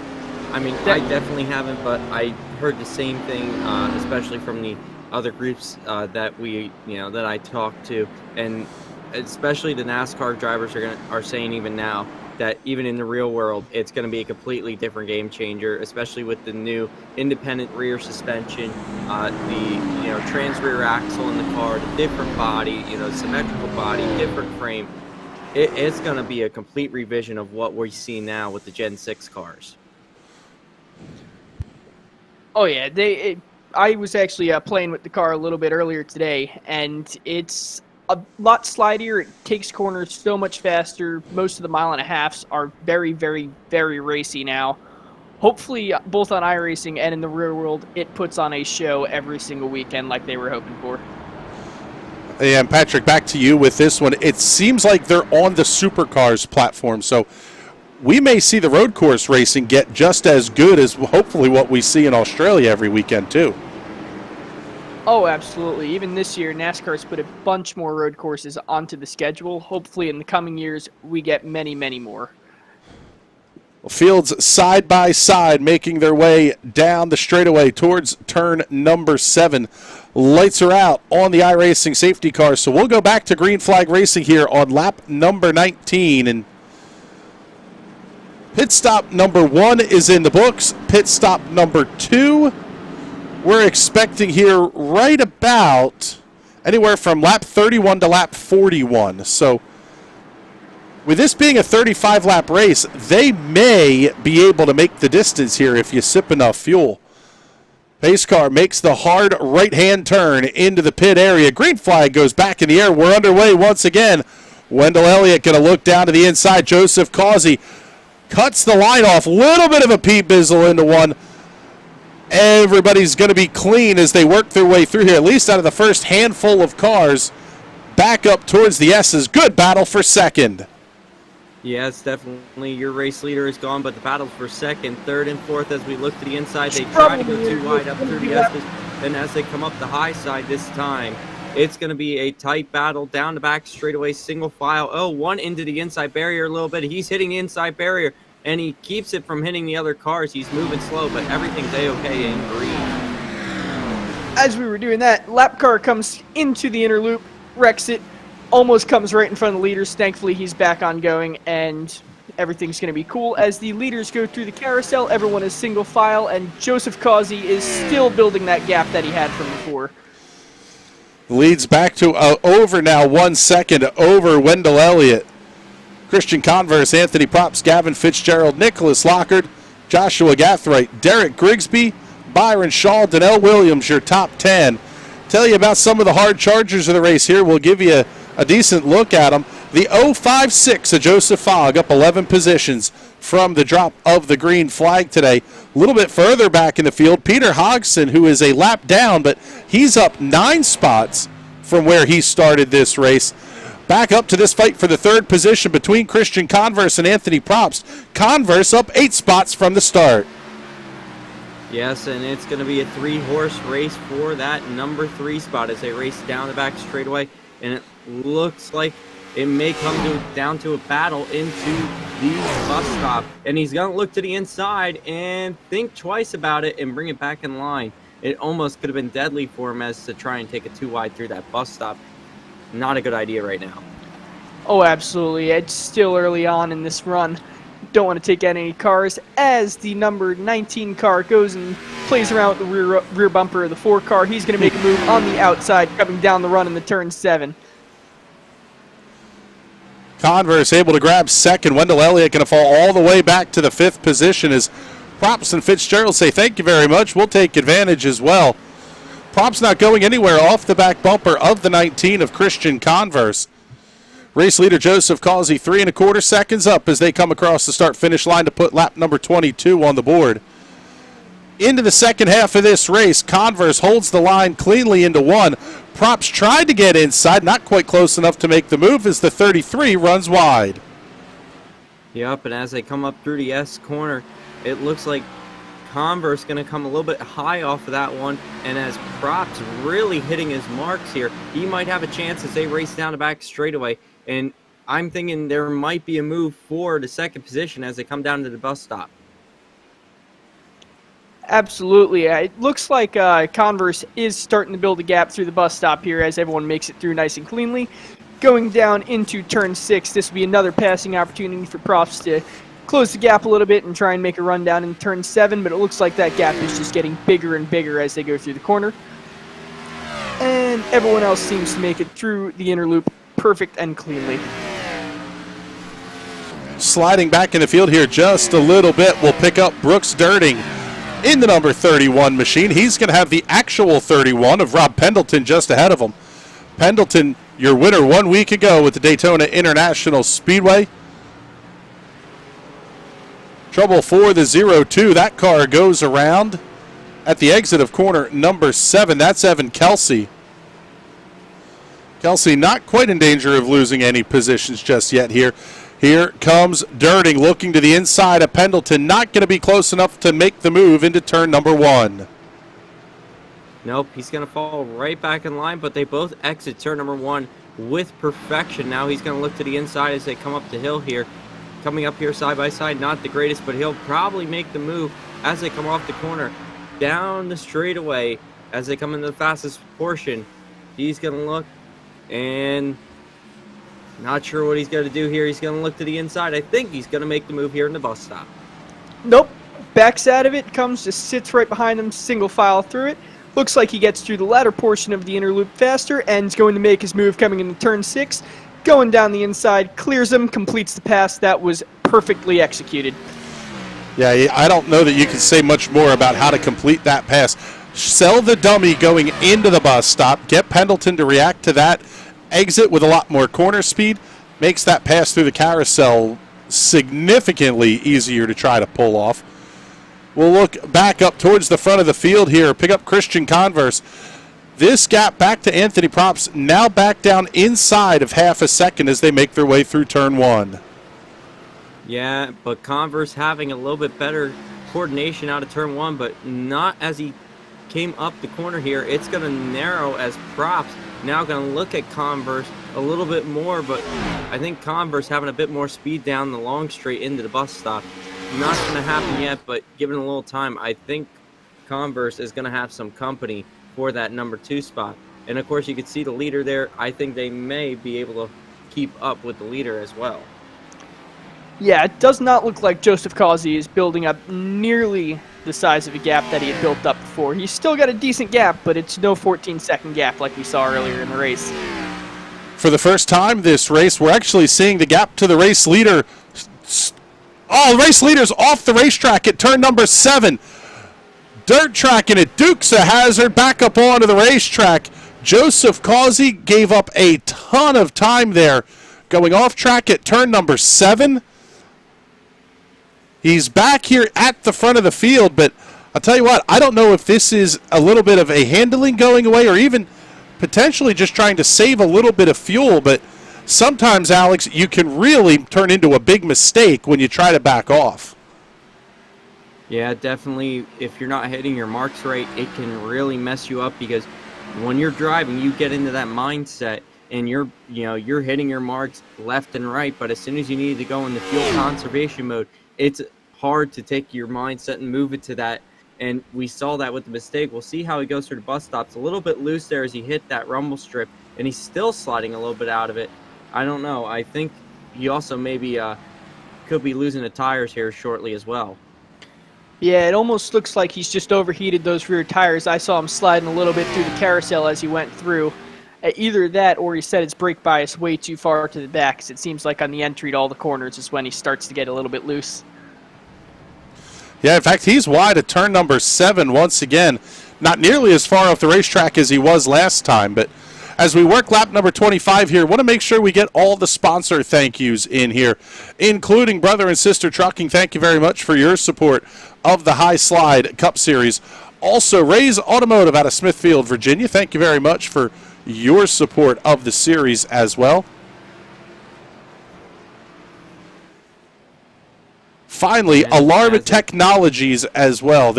I mean, I definitely haven't, but I heard the same thing, especially from the other groups that that I talked to, and especially the NASCAR drivers are saying even now that even in the real world, it's going to be a completely different game changer, especially with the new independent rear suspension, the trans rear axle in the car, the different body, symmetrical body, different frame. It's going to be a complete revision of what we see now with the Gen 6 cars. Oh yeah, I was actually playing with the car a little bit earlier today, and it's a lot slidier. It takes corners so much faster. Most of the 1.5 miles are very, very, very racy now. Hopefully, both on iRacing and in the real world, it puts on a show every single weekend like they were hoping for. And Patrick, back to you with this one. It seems like they're on the supercars platform, so we may see the road course racing get just as good as hopefully what we see in Australia every weekend too. Oh, absolutely. Even this year, NASCAR's put a bunch more road courses onto the schedule. Hopefully in the coming years, we get many, many more. Fields side by side making their way down the straightaway towards turn number 7. Lights are out on the iRacing safety car, so we'll go back to green flag racing here on lap number 19. And pit stop number 1 is in the books. Pit stop number 2, we're expecting here right about anywhere from lap 31 to lap 41. So with this being a 35-lap race, they may be able to make the distance here if you sip enough fuel. Pace car makes the hard right-hand turn into the pit area. Green flag goes back in the air. We're underway once again. Wendell Elliott going to look down to the inside. Joseph Causey cuts the line off. Little bit of a Pete Bizzle into one. Everybody's going to be clean as they work their way through here, at least out of the first handful of cars. Back up towards the S's. Good battle for second. Yes, definitely. Your race leader is gone, but the battles for second, third, and fourth as we look to the inside. They try to go too wide up through the S's, and as they come up the high side this time, it's going to be a tight battle down the back straightaway, single file. Oh, one into the inside barrier a little bit. He's hitting the inside barrier, and he keeps it from hitting the other cars. He's moving slow, but everything's A-okay in green. As we were doing that, lap car comes into the inner loop, wrecks it, almost comes right in front of the leaders. Thankfully, he's back on going, and everything's going to be cool. As the leaders go through the carousel, everyone is single file, and Joseph Causey is still building that gap that he had from before. Leads back to over now 1 second over Wendell Elliott. Christian Converse, Anthony Props, Gavin Fitzgerald, Nicholas Lockard, Joshua Gathright, Derek Grigsby, Byron Shaw, Donnell Williams, your top 10. Tell you about some of the hard chargers of the race here. We'll give you a decent look at them. The 056 of Joseph Fogg up 11 positions from the drop of the green flag today. A little bit further back in the field, Peter Hodgson, who is a lap down, but he's up 9 spots from where he started this race. Back up to this fight for the third position between Christian Converse and Anthony Props. Converse up 8 spots from the start. Yes, and it's going to be a 3-horse race for that number 3 spot as they race down the back straightaway. And it looks like it may come down to a battle into the bus stop. And he's going to look to the inside and think twice about it and bring it back in line. It almost could have been deadly for him as to try and take it too wide through that bus stop. Not a good idea right now. Oh, absolutely. It's still early on in this run. Don't want to take out any cars as the number 19 car goes and plays around with the rear bumper of the 4 car. He's going to make a move on the outside coming down the run in the turn 7. Converse able to grab second. Wendell Elliott going to fall all the way back to the 5th position as Props and Fitzgerald say thank you very much. We'll take advantage as well. Props not going anywhere off the back bumper of the 19 of Christian Converse. Race leader Joseph Causey 3 1/4 seconds up as they come across the start-finish line to put lap number 22 on the board. Into the second half of this race, Converse holds the line cleanly into 1. Props tried to get inside, not quite close enough to make the move as the 33 runs wide. Yep, and as they come up through the S corner, it looks like Converse going to come a little bit high off of that one, and as Props really hitting his marks here, he might have a chance as they race down the back straightaway, and I'm thinking there might be a move for the second position as they come down to the bus stop. Absolutely. It looks like Converse is starting to build a gap through the bus stop here as everyone makes it through nice and cleanly. Going down into turn 6, this will be another passing opportunity for Props to close the gap a little bit and try and make a run down in turn 7, but it looks like that gap is just getting bigger and bigger as they go through the corner. And everyone else seems to make it through the inner loop perfect and cleanly. Sliding back in the field here just a little bit, we'll pick up Brooks Dirting in the number 31 machine. He's going to have the actual 31 of Rob Pendleton just ahead of him. Pendleton, your winner 1 week ago with the Daytona International Speedway. Trouble for the 0-2. That car goes around at the exit of corner number 7. That's Evan Kelsey. Kelsey not quite in danger of losing any positions just yet here. Here comes Dirting looking to the inside of Pendleton. Not going to be close enough to make the move into turn number 1. Nope, he's going to fall right back in line, but they both exit turn number 1 with perfection. Now he's going to look to the inside as they come up the hill here. Coming up here side by side, not the greatest, but he'll probably make the move as they come off the corner. Down the straightaway as they come into the fastest portion. He's going to look and not sure what he's going to do here. He's going to look to the inside. I think he's going to make the move here in the bus stop. Nope. Backs out of it, comes, just sits right behind him, single file through it. Looks like he gets through the latter portion of the inner loop faster and is going to make his move coming into turn 6. Going down the inside, clears him, completes the pass. That was perfectly executed. Yeah, I don't know that you can say much more about how to complete that pass. Sell the dummy going into the bus stop. Get Pendleton to react to that exit with a lot more corner speed. Makes that pass through the carousel significantly easier to try to pull off. We'll look back up towards the front of the field here. Pick up Christian Converse. This gap back to Anthony Props, now back down inside of half a second as they make their way through turn 1. Yeah, but Converse having a little bit better coordination out of turn 1, but not as he came up the corner here. It's going to narrow as Props now going to look at Converse a little bit more, but I think Converse having a bit more speed down the long straight into the bus stop. Not going to happen yet, but given a little time, I think Converse is going to have some company for that number 2 spot. And of course you can see the leader there. I think they may be able to keep up with the leader as well. Yeah, it does not look like Joseph Causey is building up nearly the size of a gap that he had built up before. He's still got a decent gap, but it's no 14-second gap like we saw earlier in the race. For the first time this race, we're actually seeing the gap to the race leader. Oh, the race leader's off the racetrack at turn number 7. Dirt track, and it dukes a hazard back up onto the racetrack. Joseph Causey gave up a ton of time there, going off track at turn number 7. He's back here at the front of the field, but I'll tell you what, I don't know if this is a little bit of a handling going away or even potentially just trying to save a little bit of fuel, but sometimes, Alex, you can really turn into a big mistake when you try to back off. Yeah, definitely. If you're not hitting your marks right, it can really mess you up, because when you're driving, you get into that mindset and you're hitting your marks left and right, but as soon as you need to go into fuel conservation mode, it's hard to take your mindset and move it to that. And we saw that with the mistake. We'll see how he goes through the bus stops. A little bit loose there as he hit that rumble strip, and he's still sliding a little bit out of it. I don't know. I think he also maybe could be losing the tires here shortly as well. Yeah, it almost looks like he's just overheated those rear tires. I saw him sliding a little bit through the carousel as he went through. Either that or he set his brake bias way too far to the back, because it seems like on the entry to all the corners is when he starts to get a little bit loose. Yeah, in fact, he's wide at turn number 7 once again. Not nearly as far off the racetrack as he was last time, but as we work lap number 25 here, want to make sure we get all the sponsor thank yous in here, including Brother and Sister Trucking. Thank you very much for your support of the High Slide Cup Series. Also, Ray's Automotive out of Smithfield, Virginia. Thank you very much for your support of the series as well. Finally, Alarm Technologies as well.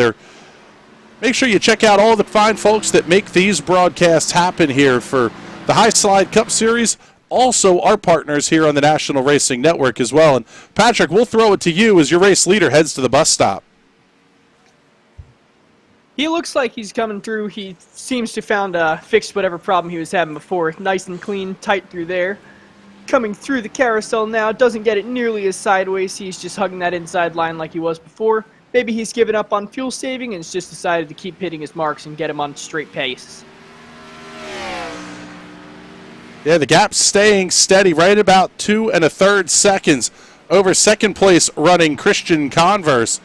Make sure you check out all the fine folks that make these broadcasts happen here for the High Slide Cup Series. Also, our partners here on the National Racing Network as well. And Patrick, we'll throw it to you as your race leader heads to the bus stop. He looks like he's coming through. He seems to found fixed whatever problem he was having before. Nice and clean, tight through there. Coming through the carousel now, doesn't get it nearly as sideways. He's just hugging that inside line like he was before. Maybe he's given up on fuel saving and has just decided to keep hitting his marks and get him on straight pace. Yeah, the gap's staying steady right about 2 1/3 seconds over second place running Christian Converse,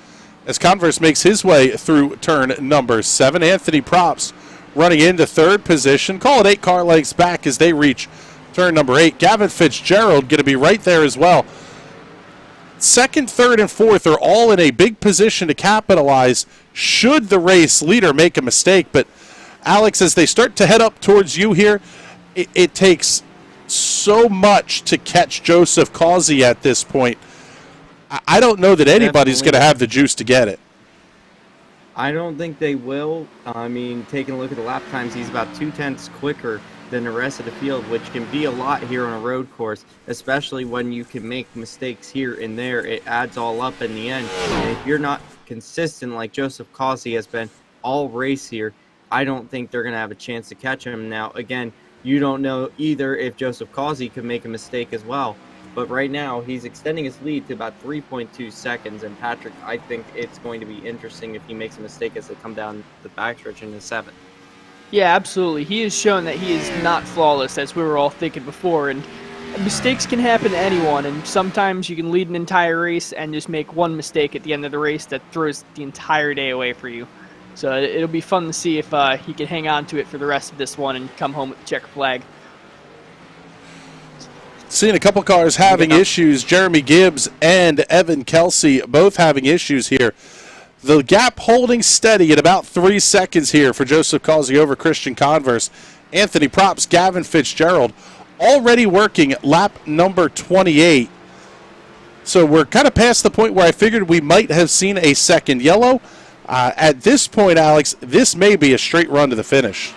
as Converse makes his way through turn number 7. Anthony Props running into third position. Call it 8 car lengths back as they reach turn number 8. Gavin Fitzgerald going to be right there as well. Second, third, and fourth are all in a big position to capitalize should the race leader make a mistake. But, Alex, as they start to head up towards you here, it takes so much to catch Joseph Causey at this point. I don't know that anybody's going to have the juice to get it. I don't think they will. I mean, taking a look at the lap times, he's about 2/10 quicker than the rest of the field, which can be a lot here on a road course, especially when you can make mistakes here and there. It adds all up in the end. And if you're not consistent like Joseph Causey has been all race here, I don't think they're going to have a chance to catch him. Now, again, you don't know either if Joseph Causey could make a mistake as well. But right now, he's extending his lead to about 3.2 seconds. And Patrick, I think it's going to be interesting if he makes a mistake as they come down the backstretch in the 7th. Yeah, absolutely. He has shown that he is not flawless, as we were all thinking before. And mistakes can happen to anyone. And sometimes you can lead an entire race and just make one mistake at the end of the race that throws the entire day away for you. So it'll be fun to see if he can hang on to it for the rest of this one and come home with the checker flag. Seeing a couple cars having issues. Jeremy Gibbs and Evan Kelsey both having issues here. The gap holding steady at about 3 seconds here for Joseph Causey over Christian Converse. Anthony Props, Gavin Fitzgerald already working lap number 28. So we're kind of past the point where I figured we might have seen a second yellow. At this point, Alex, this may be a straight run to the finish.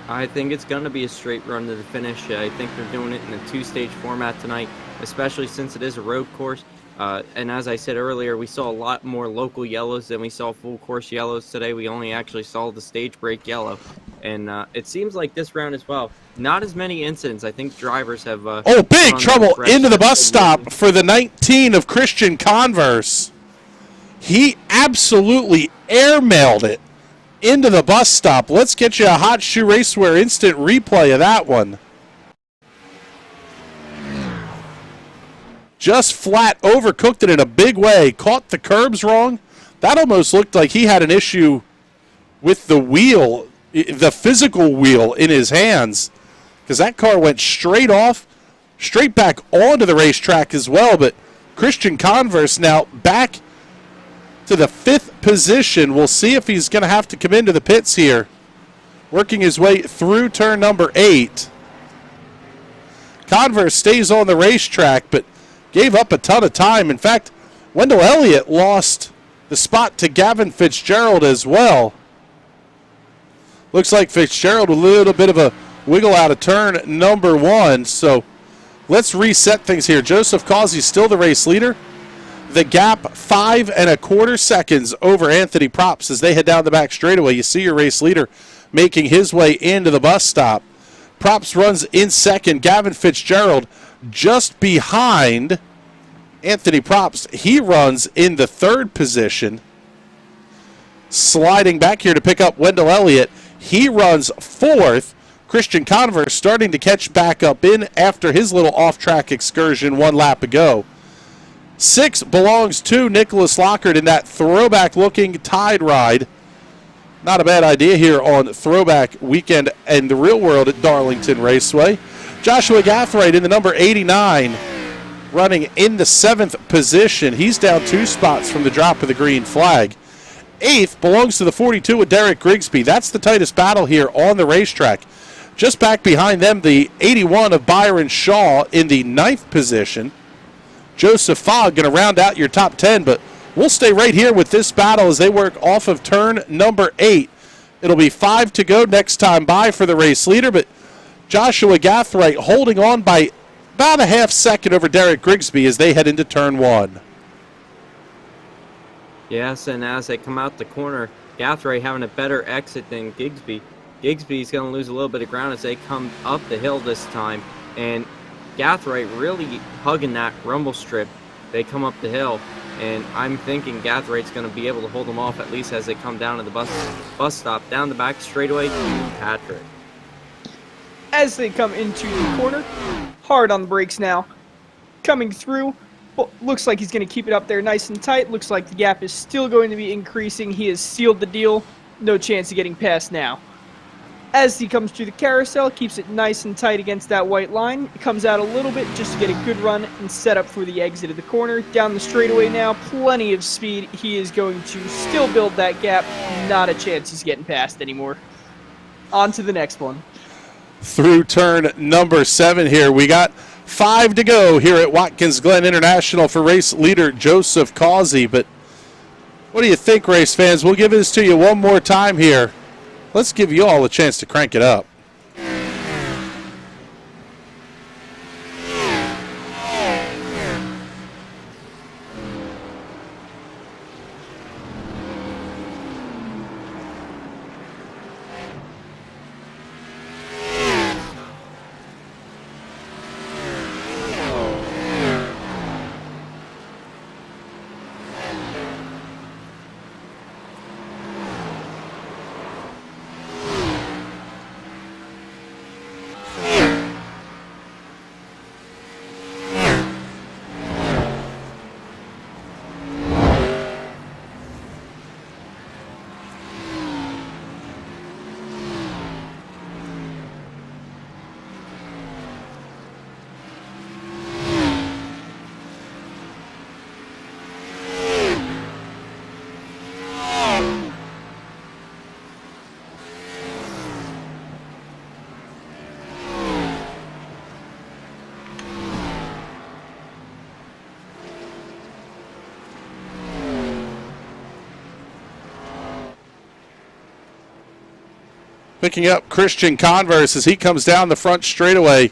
I think it's going to be a straight run to the finish. I think they're doing it in a 2-stage format tonight, especially since it is a road course. And as I said earlier, we saw a lot more local yellows than we saw full course yellows today. We only actually saw the stage break yellow. And it seems like this round as well, not as many incidents. I think drivers have. Big trouble into the bus stop for the 19 of Christian Converse. He absolutely airmailed it into the bus stop. Let's get you a Hot Shoe Racewear instant replay of that one. Just flat overcooked it in a big way. Caught the curbs wrong. That almost looked like he had an issue with the wheel, the physical wheel in his hands, because that car went straight off, straight back onto the racetrack as well. But Christian Converse now back to the 5th position. We'll see if he's going to have to come into the pits here. Working his way through turn number 8. Converse stays on the racetrack, but gave up a ton of time. In fact, Wendell Elliott lost the spot to Gavin Fitzgerald as well. Looks like Fitzgerald with a little bit of a wiggle out of turn number 1. So let's reset things here. Joseph Causey still the race leader. The gap 5 1/4 seconds over Anthony Props as they head down the back straightaway. You see your race leader making his way into the bus stop. Props runs in second. Gavin Fitzgerald just behind Anthony Props. He runs in the 3rd position. Sliding back here to pick up Wendell Elliott. He runs 4th. Christian Converse starting to catch back up in after his little off-track excursion 1 lap ago. 6 belongs to Nicholas Lockhart in that throwback-looking Tide ride. Not a bad idea here on Throwback Weekend and the Real World at Darlington Raceway. Joshua Gathright in the number 89, running in the 7th position. He's down 2 spots from the drop of the green flag. 8th belongs to the 42 with Derek Grigsby. That's the tightest battle here on the racetrack. Just back behind them, the 81 of Byron Shaw in the 9th position. Joseph Fogg going to round out your top 10, but we'll stay right here with this battle as they work off of turn number 8. It'll be 5 to go next time by for the race leader, but Joshua Gathright holding on by about a half second over Derek Grigsby as they head into turn 1. Yes, and as they come out the corner, Gathright having a better exit than Grigsby. Grigsby's going to lose a little bit of ground as they come up the hill this time, and Gathright really hugging that rumble strip. They come up the hill, and I'm thinking Gathraight's going to be able to hold them off at least as they come down to the bus stop, down the back straightaway to Patrick. As they come into the corner, hard on the brakes now. Coming through, looks like he's going to keep it up there nice and tight. Looks like the gap is still going to be increasing. He has sealed the deal. No chance of getting past now. As he comes through the carousel, keeps it nice and tight against that white line. It comes out a little bit just to get a good run and set up for the exit of the corner. Down the straightaway now, plenty of speed. He is going to still build that gap. Not a chance he's getting past anymore. On to the next one. Through turn number 7 here. We got 5 to go here at Watkins Glen International for race leader Joseph Causey. But what do you think, race fans? We'll give this to you one more time here. Let's give you all a chance to crank it up. Picking up Christian Converse as he comes down the front straightaway.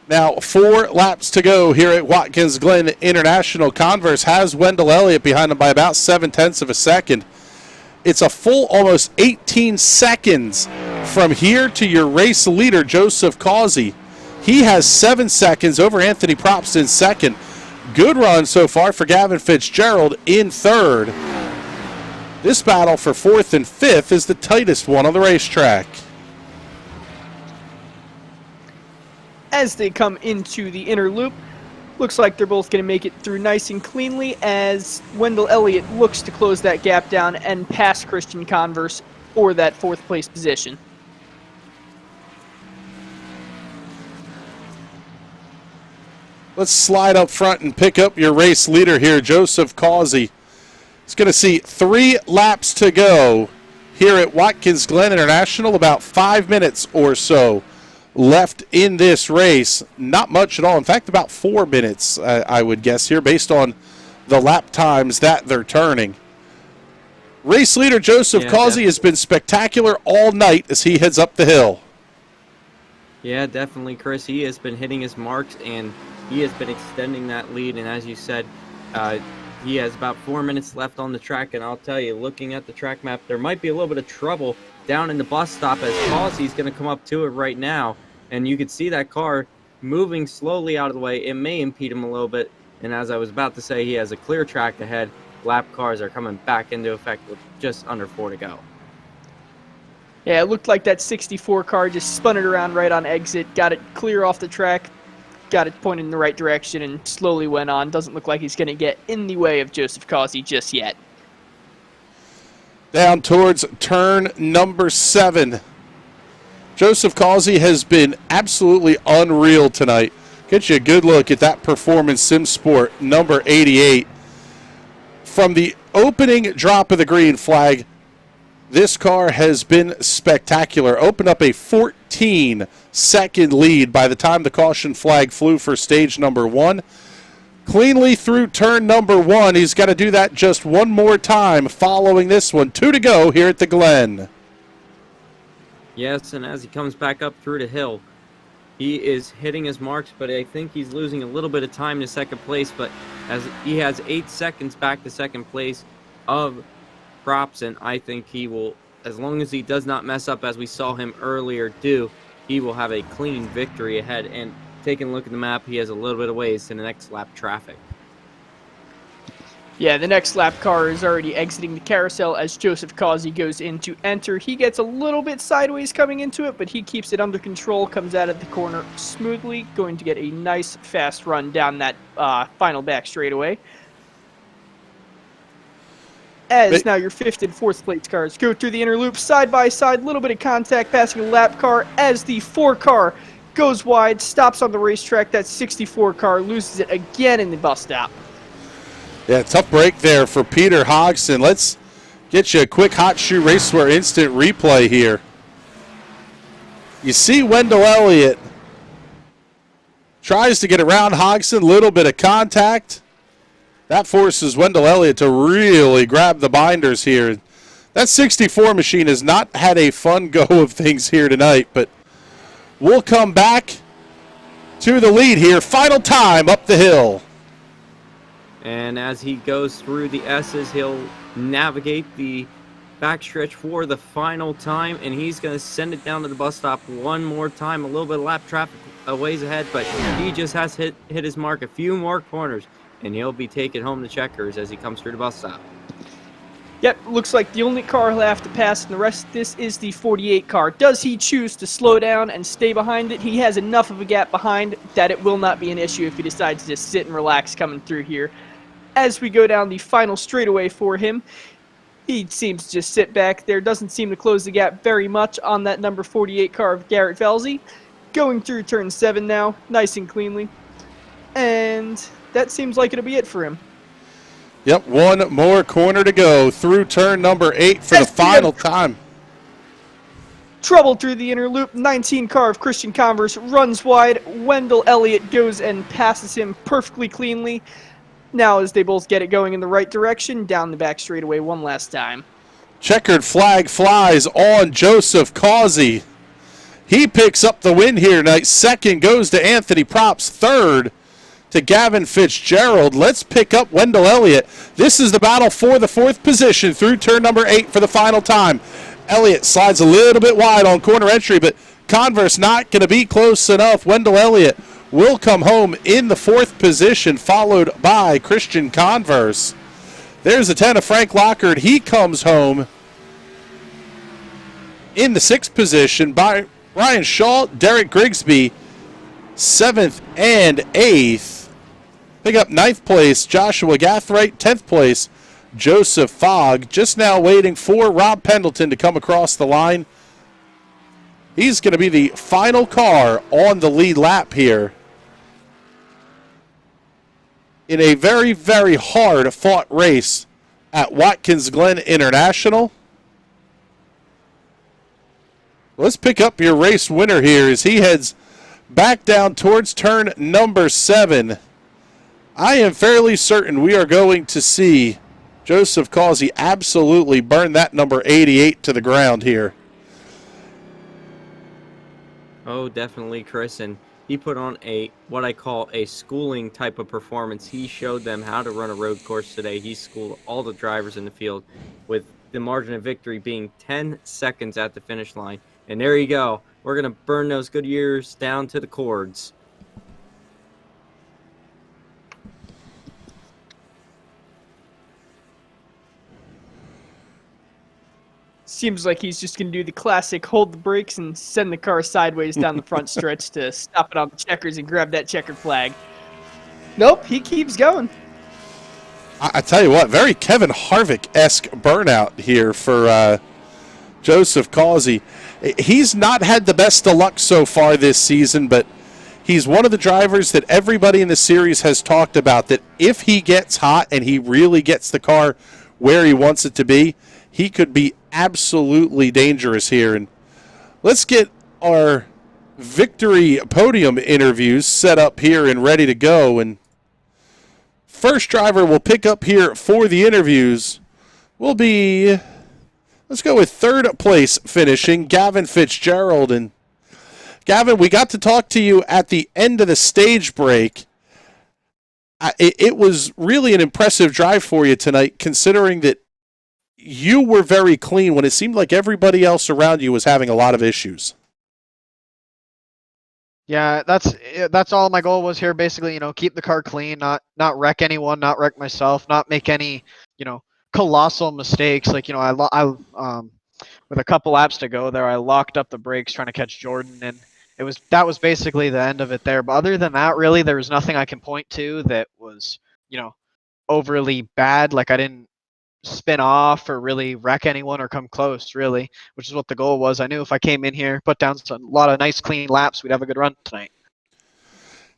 Now 4 laps to go here at Watkins Glen International. Converse has Wendell Elliott behind him by about 0.7 of a second. it's a full almost 18 seconds from here to your race leader, Joseph Causey. He has 7 seconds over Anthony Props in second. Good run so far for Gavin Fitzgerald in third. This battle for fourth and fifth is the tightest one on the racetrack. As they come into the inner loop, looks like they're both going to make it through nice and cleanly as Wendell Elliott looks to close that gap down and pass Christian Converse for that fourth place position. Let's slide up front and pick up your race leader here, Joseph Causey. He's going to see 3 laps to go here at Watkins Glen International, about 5 minutes or so left in this race. Not much at all. In fact, about 4 minutes, I would guess here, based on the lap times that they're turning. Race leader Joseph Causey has been spectacular all night as he heads up the hill. Yeah, definitely, Chris. He has been hitting his marks, and he has been extending that lead. And as you said, he has about 4 minutes left on the track. And I'll tell you, looking at the track map, there might be a little bit of trouble down in the bus stop as Causey's going to come up to it right now. And you can see that car moving slowly out of the way. It may impede him a little bit. And as I was about to say, he has a clear track ahead. Lap cars are coming back into effect with just under 4 to go. Yeah, it looked like that 64 car just spun it around right on exit, got it clear off the track, got it pointed in the right direction, and slowly went on. Doesn't look like he's going to get in the way of Joseph Causey just yet. Down towards turn number 7. Joseph Causey has been absolutely unreal tonight. Get you a good look at that Performance Sim Sport number 88. From the opening drop of the green flag, this car has been spectacular. Opened up a 14-second lead by the time the caution flag flew for stage number 1. Cleanly through turn number 1. He's got to do that just one more time following this one. 2 to go here at the Glen. Yes, and as he comes back up through the hill, he is hitting his marks, but I think he's losing a little bit of time to second place. But as he has 8 seconds back to second place of Props, and I think he will, as long as he does not mess up as we saw him earlier do, he will have a clean victory ahead. And taking a look at the map, he has a little bit of ways to the next lap traffic. Yeah, the next lap car is already exiting the carousel as Joseph Causey goes in to enter. He gets a little bit sideways coming into it, but he keeps it under control, comes out of the corner smoothly, going to get a nice fast run down that final back straightaway. As now your 5th and 4th place cars go through the inner loop side by side, a little bit of contact passing a lap car as the 4 car goes wide, stops on the racetrack. That 64 car loses it again in the bus stop. Yeah, tough break there for Peter Hodgson. Let's get you a quick Hot Shoe Raceway instant replay here. You see Wendell Elliott tries to get around Hodgson, little bit of contact. That forces Wendell Elliott to really grab the binders here. That 64 machine has not had a fun go of things here tonight, but we'll come back to the lead here. Final time up the hill. And as he goes through the S's, he'll navigate the backstretch for the final time, and he's going to send it down to the bus stop one more time. A little bit of lap traffic a ways ahead, but he just has hit his mark a few more corners, and he'll be taking home the checkers as he comes through the bus stop. Yep, looks like the only car he'll have to pass in the rest of this is the 48 car. Does he choose to slow down and stay behind it? He has enough of a gap behind that it will not be an issue if he decides to just sit and relax coming through here. As we go down the final straightaway for him, he seems to just sit back there, doesn't seem to close the gap very much on that number 48 car of Garrett Velzy. Going through turn 7 now, nice and cleanly. And that seems like it'll be it for him. Yep, one more corner to go through turn number 8 for the final time. Trouble through the inner loop. 19 car of Christian Converse runs wide. Wendell Elliott goes and passes him perfectly cleanly. Now as they both get it going in the right direction, down the back straightaway one last time. Checkered flag flies on Joseph Causey. He picks up the win here tonight. Second goes to Anthony Props. Third to Gavin Fitzgerald. Let's pick up Wendell Elliott. This is the battle for the 4th position through turn number 8 for the final time. Elliott slides a little bit wide on corner entry, but Converse not going to be close enough. Wendell Elliott will come home in the 4th position, followed by Christian Converse. There's a 10 of Frank Lockhart. He comes home in the 6th position by Ryan Shaw, Derek Grigsby, 7th and 8th. Pick up 9th place, Joshua Gathright. 10th place, Joseph Fogg. Just now waiting for Rob Pendleton to come across the line. He's going to be the final car on the lead lap here in a very, very hard-fought race at Watkins Glen International. Let's pick up your race winner here as he heads back down towards turn number 7. I am fairly certain we are going to see Joseph Causey absolutely burn that number 88 to the ground here. Oh, definitely, Chris. And he put on what I call a schooling type of performance. He showed them how to run a road course today. He schooled all the drivers in the field, with the margin of victory being 10 seconds at the finish line. And there you go. We're going to burn those good years down to the cords. Seems like he's just going to do the classic hold the brakes and send the car sideways down the front stretch to stop it on the checkers and grab that checkered flag. Nope, he keeps going. I tell you what, very Kevin Harvick-esque burnout here for Joseph Causey. He's not had the best of luck so far this season, but he's one of the drivers that everybody in the series has talked about, that if he gets hot and he really gets the car where he wants it to be, he could be absolutely dangerous here. And let's get our victory podium interviews set up here and ready to go. And first driver we'll pick up here for the interviews will be, let's go with 3rd place finishing, Gavin Fitzgerald. And Gavin, we got to talk to you at the end of the stage break. It was really an impressive drive for you tonight, considering that you were very clean when it seemed like everybody else around you was having a lot of issues. Yeah, that's all my goal was here. Basically, keep the car clean, not wreck anyone, not wreck myself, not make any, colossal mistakes. Like, I with a couple laps to go there, I locked up the brakes trying to catch Jordan, and that was basically the end of it there. But other than that, really, there was nothing I can point to that was, overly bad. Like, I didn't spin off or really wreck anyone or come close, really, which is what the goal was. I knew if I came in here, put down a lot of nice clean laps, we'd have a good run tonight.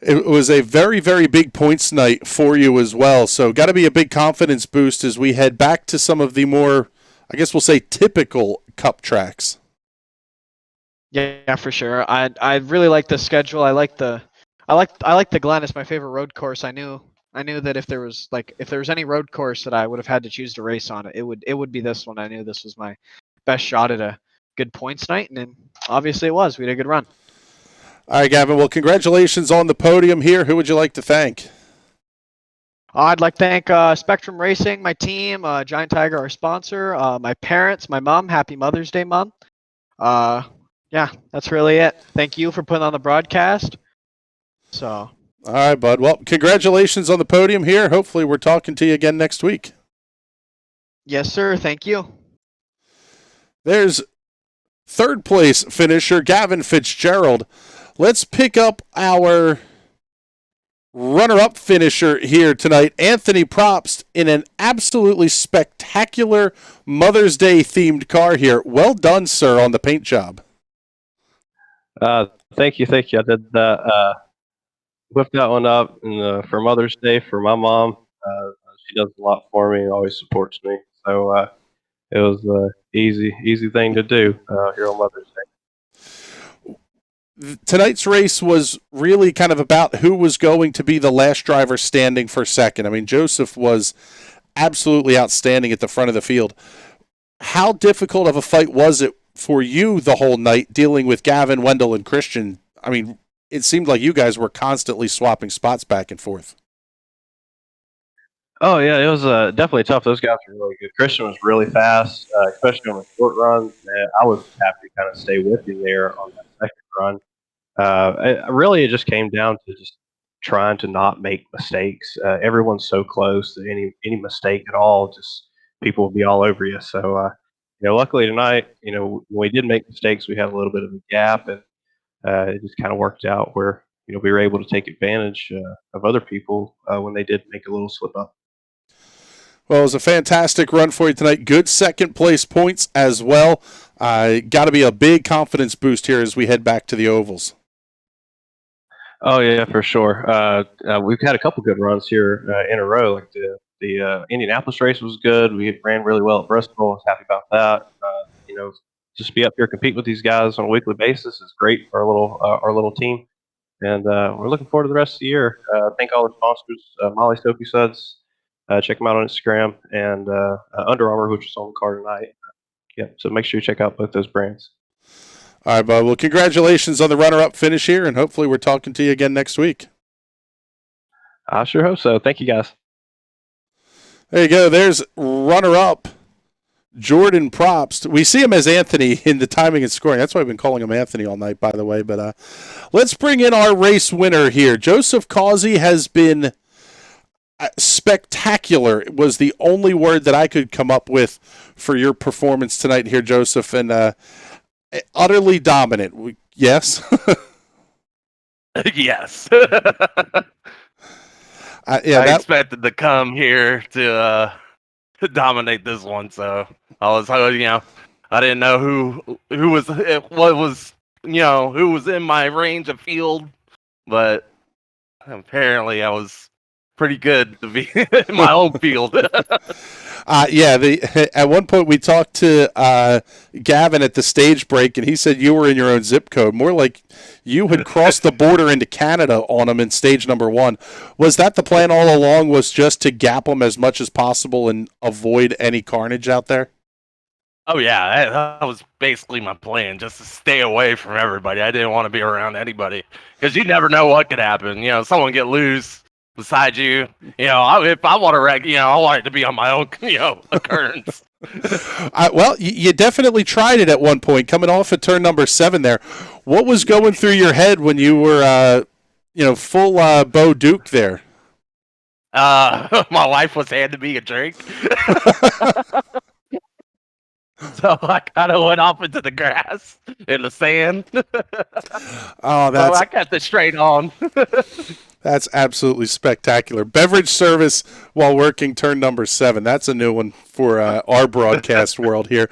It was a very, very big points night for you as well, so got to be a big confidence boost as we head back to some of the more, I guess we'll say, typical Cup tracks. Yeah, for sure. I really like the schedule. I like the Glen. It's my favorite road course. I knew that if there was any road course that I would have had to choose to race on, it would be this one. I knew this was my best shot at a good points night, and then obviously it was. We had a good run. All right, Gavin. Well, congratulations on the podium here. Who would you like to thank? I'd like to thank Spectrum Racing, my team, Giant Tiger, our sponsor, my parents, my mom. Happy Mother's Day, Mom. Yeah, that's really it. Thank you for putting on the broadcast. So. All right, bud. Well, congratulations on the podium here. Hopefully we're talking to you again next week. Yes, sir. Thank you. There's 3rd place finisher, Gavin Fitzgerald. Let's pick up our runner-up finisher here tonight, Anthony Probst, in an absolutely spectacular Mother's Day themed car here. Well done, sir, on the paint job. Thank you. I did whipped that one up for Mother's Day for my mom. She does a lot for me and always supports me. So it was an easy thing to do here on Mother's Day. Tonight's race was really kind of about who was going to be the last driver standing for second. I mean, Joseph was absolutely outstanding at the front of the field. How difficult of a fight was it for you the whole night dealing with Gavin, Wendell, and Christian? I mean, it seemed like you guys were constantly swapping spots back and forth. Oh yeah, it was definitely tough. Those guys were really good. Christian was really fast, especially on the short run. I was happy to kind of stay with him there on that second run. Really, it just came down to just trying to not make mistakes. Everyone's so close that any mistake at all, just people will be all over you. So, luckily tonight, when we did make mistakes, we had a little bit of a gap, and it just kind of worked out where we were able to take advantage of other people when they did make a little slip up. Well, it was a fantastic run for you tonight. Good second place points as well. Got to be a big confidence boost here as we head back to the ovals. Oh yeah, for sure. We've had a couple good runs here in a row. Like the Indianapolis race was good. We ran really well at Bristol. I was happy about that. Just be up here competing with these guys on a weekly basis is great for our little team. And we're looking forward to the rest of the year. Thank all the sponsors, Molly Soapy Suds. Check them out on Instagram, and Under Armour, which is on the car tonight. So make sure you check out both those brands. All right, bud. Well, congratulations on the runner-up finish here, and hopefully we're talking to you again next week. I sure hope so. Thank you, guys. There you go. There's runner-up Jordan Probst. We see him as Anthony in the timing and scoring. That's why I've been calling him Anthony all night, by the way. But let's bring in our race winner here. Joseph Causey has been spectacular was the only word that I could come up with for your performance tonight here, Joseph, and utterly dominant. Yes? Yes. I expected to come here to dominate this one, so I was, I didn't know who was in my range of field, but apparently I was pretty good to be in my own field. At one point we talked to Gavin at the stage break, and he said you were in your own zip code, more like you had crossed the border into Canada on him in stage number 1. Was that the plan all along, was just to gap him as much as possible and avoid any carnage out there? Oh, yeah, that was basically my plan, just to stay away from everybody. I didn't want to be around anybody, because you never know what could happen. Someone get loose beside you. If I want to wreck, I want it to be on my own, occurrence. Well, you definitely tried it at one point, coming off at turn number 7 there. What was going through your head when you were, full Bo Duke there? My wife was handing me a drink. So I kind of went off into the grass in the sand. Oh, so I kept it straight on. That's absolutely spectacular. Beverage service while working turn number 7. That's a new one for our broadcast world here.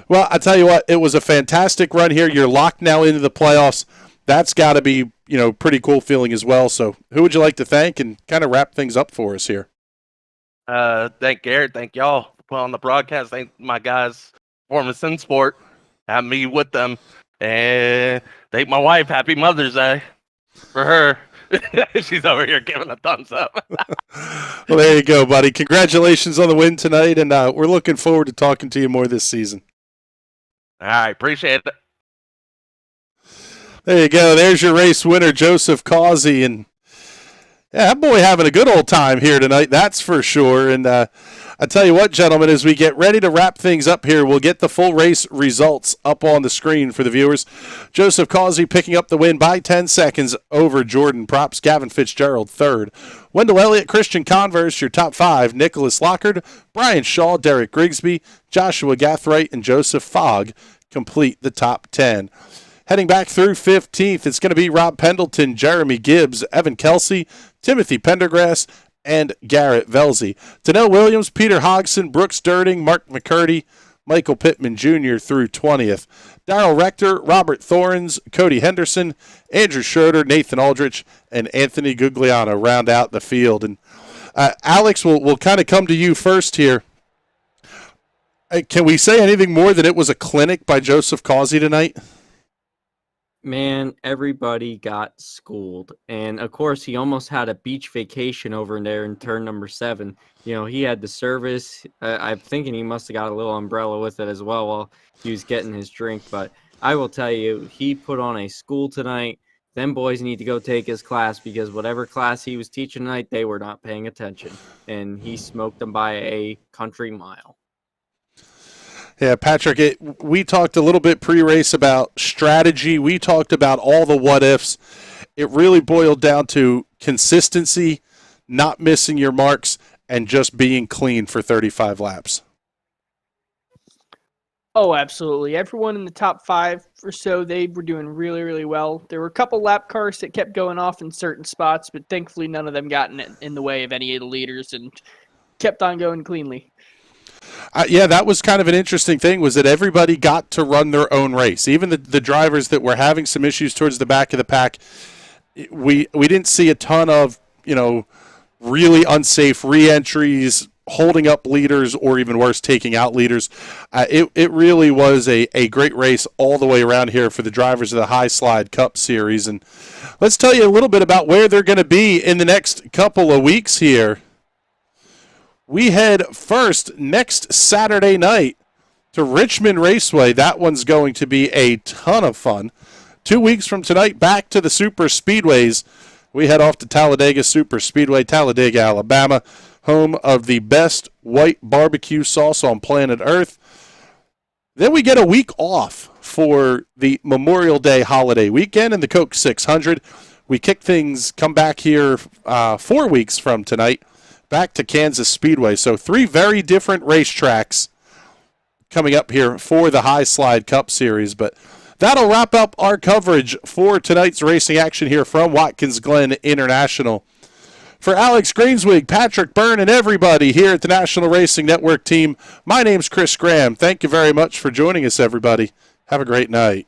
Well, I tell you what, it was a fantastic run here. You're locked now into the playoffs. That's got to be, pretty cool feeling as well. So who would you like to thank and kind of wrap things up for us here? Thank Garrett. Thank y'all for putting on the broadcast. Thank my guys, Performance in Sport, have me with them. And thank my wife. Happy Mother's Day for her. She's over here giving a thumbs up. Well, there you go, buddy. Congratulations on the win tonight, and we're looking forward to talking to you more this season. All right, appreciate it. There you go. There's your race winner, Joseph Causey, and that boy having a good old time here tonight, that's for sure. And I tell you what, gentlemen, as we get ready to wrap things up here, we'll get the full race results up on the screen for the viewers. Joseph Causey picking up the win by 10 seconds over Jordan Probst. Gavin Fitzgerald third. Wendell Elliott, Christian Converse, your top 5. Nicholas Lockard, Brian Shaw, Derek Grigsby, Joshua Gathright, and Joseph Fogg complete the top 10. Heading back through 15th, it's going to be Rob Pendleton, Jeremy Gibbs, Evan Kelsey, Timothy Pendergrass, and Garrett Velzy. Danelle Williams, Peter Hodgson, Brooks Durding, Mark McCurdy, Michael Pittman Jr. through 20th. Darrell Rector, Robert Thorns, Cody Henderson, Andrew Schroeder, Nathan Aldrich, and Anthony Gugliano round out the field. And Alex, we'll kind of come to you first here. Can we say anything more than it was a clinic by Joseph Causey tonight? Man, everybody got schooled. And, of course, he almost had a beach vacation over there in turn number 7. He had the service. I'm thinking he must have got a little umbrella with it as well while he was getting his drink. But I will tell you, he put on a school tonight. them boys need to go take his class, because whatever class he was teaching tonight, they were not paying attention. And he smoked them by a country mile. Yeah, Patrick, we talked a little bit pre-race about strategy. We talked about all the what-ifs. It really boiled down to consistency, not missing your marks, and just being clean for 35 laps. Oh, absolutely. Everyone in the top 5 or so, they were doing really, really well. There were a couple lap cars that kept going off in certain spots, but thankfully none of them got in the way of any of the leaders and kept on going cleanly. Yeah, that was kind of an interesting thing, was that everybody got to run their own race. Even the drivers that were having some issues towards the back of the pack, we didn't see a ton of, really unsafe re-entries, holding up leaders, or even worse, taking out leaders. It really was a great race all the way around here for the drivers of the High Slide Cup Series. And let's tell you a little bit about where they're going to be in the next couple of weeks here. We head first next Saturday night to Richmond Raceway. That one's going to be a ton of fun. 2 weeks from tonight, back to the Super Speedways. We head off to Talladega Super Speedway, Talladega, Alabama, home of the best white barbecue sauce on planet Earth. Then we get a week off for the Memorial Day holiday weekend and the Coke 600. We come back here 4 weeks from tonight, back to Kansas Speedway. So 3 very different racetracks coming up here for the High Slide Cup Series. But that'll wrap up our coverage for tonight's racing action here from Watkins Glen International. For Alex Greenswig, Patrick Byrne, and everybody here at the National Racing Network team, my name's Chris Graham. Thank you very much for joining us, everybody. Have a great night.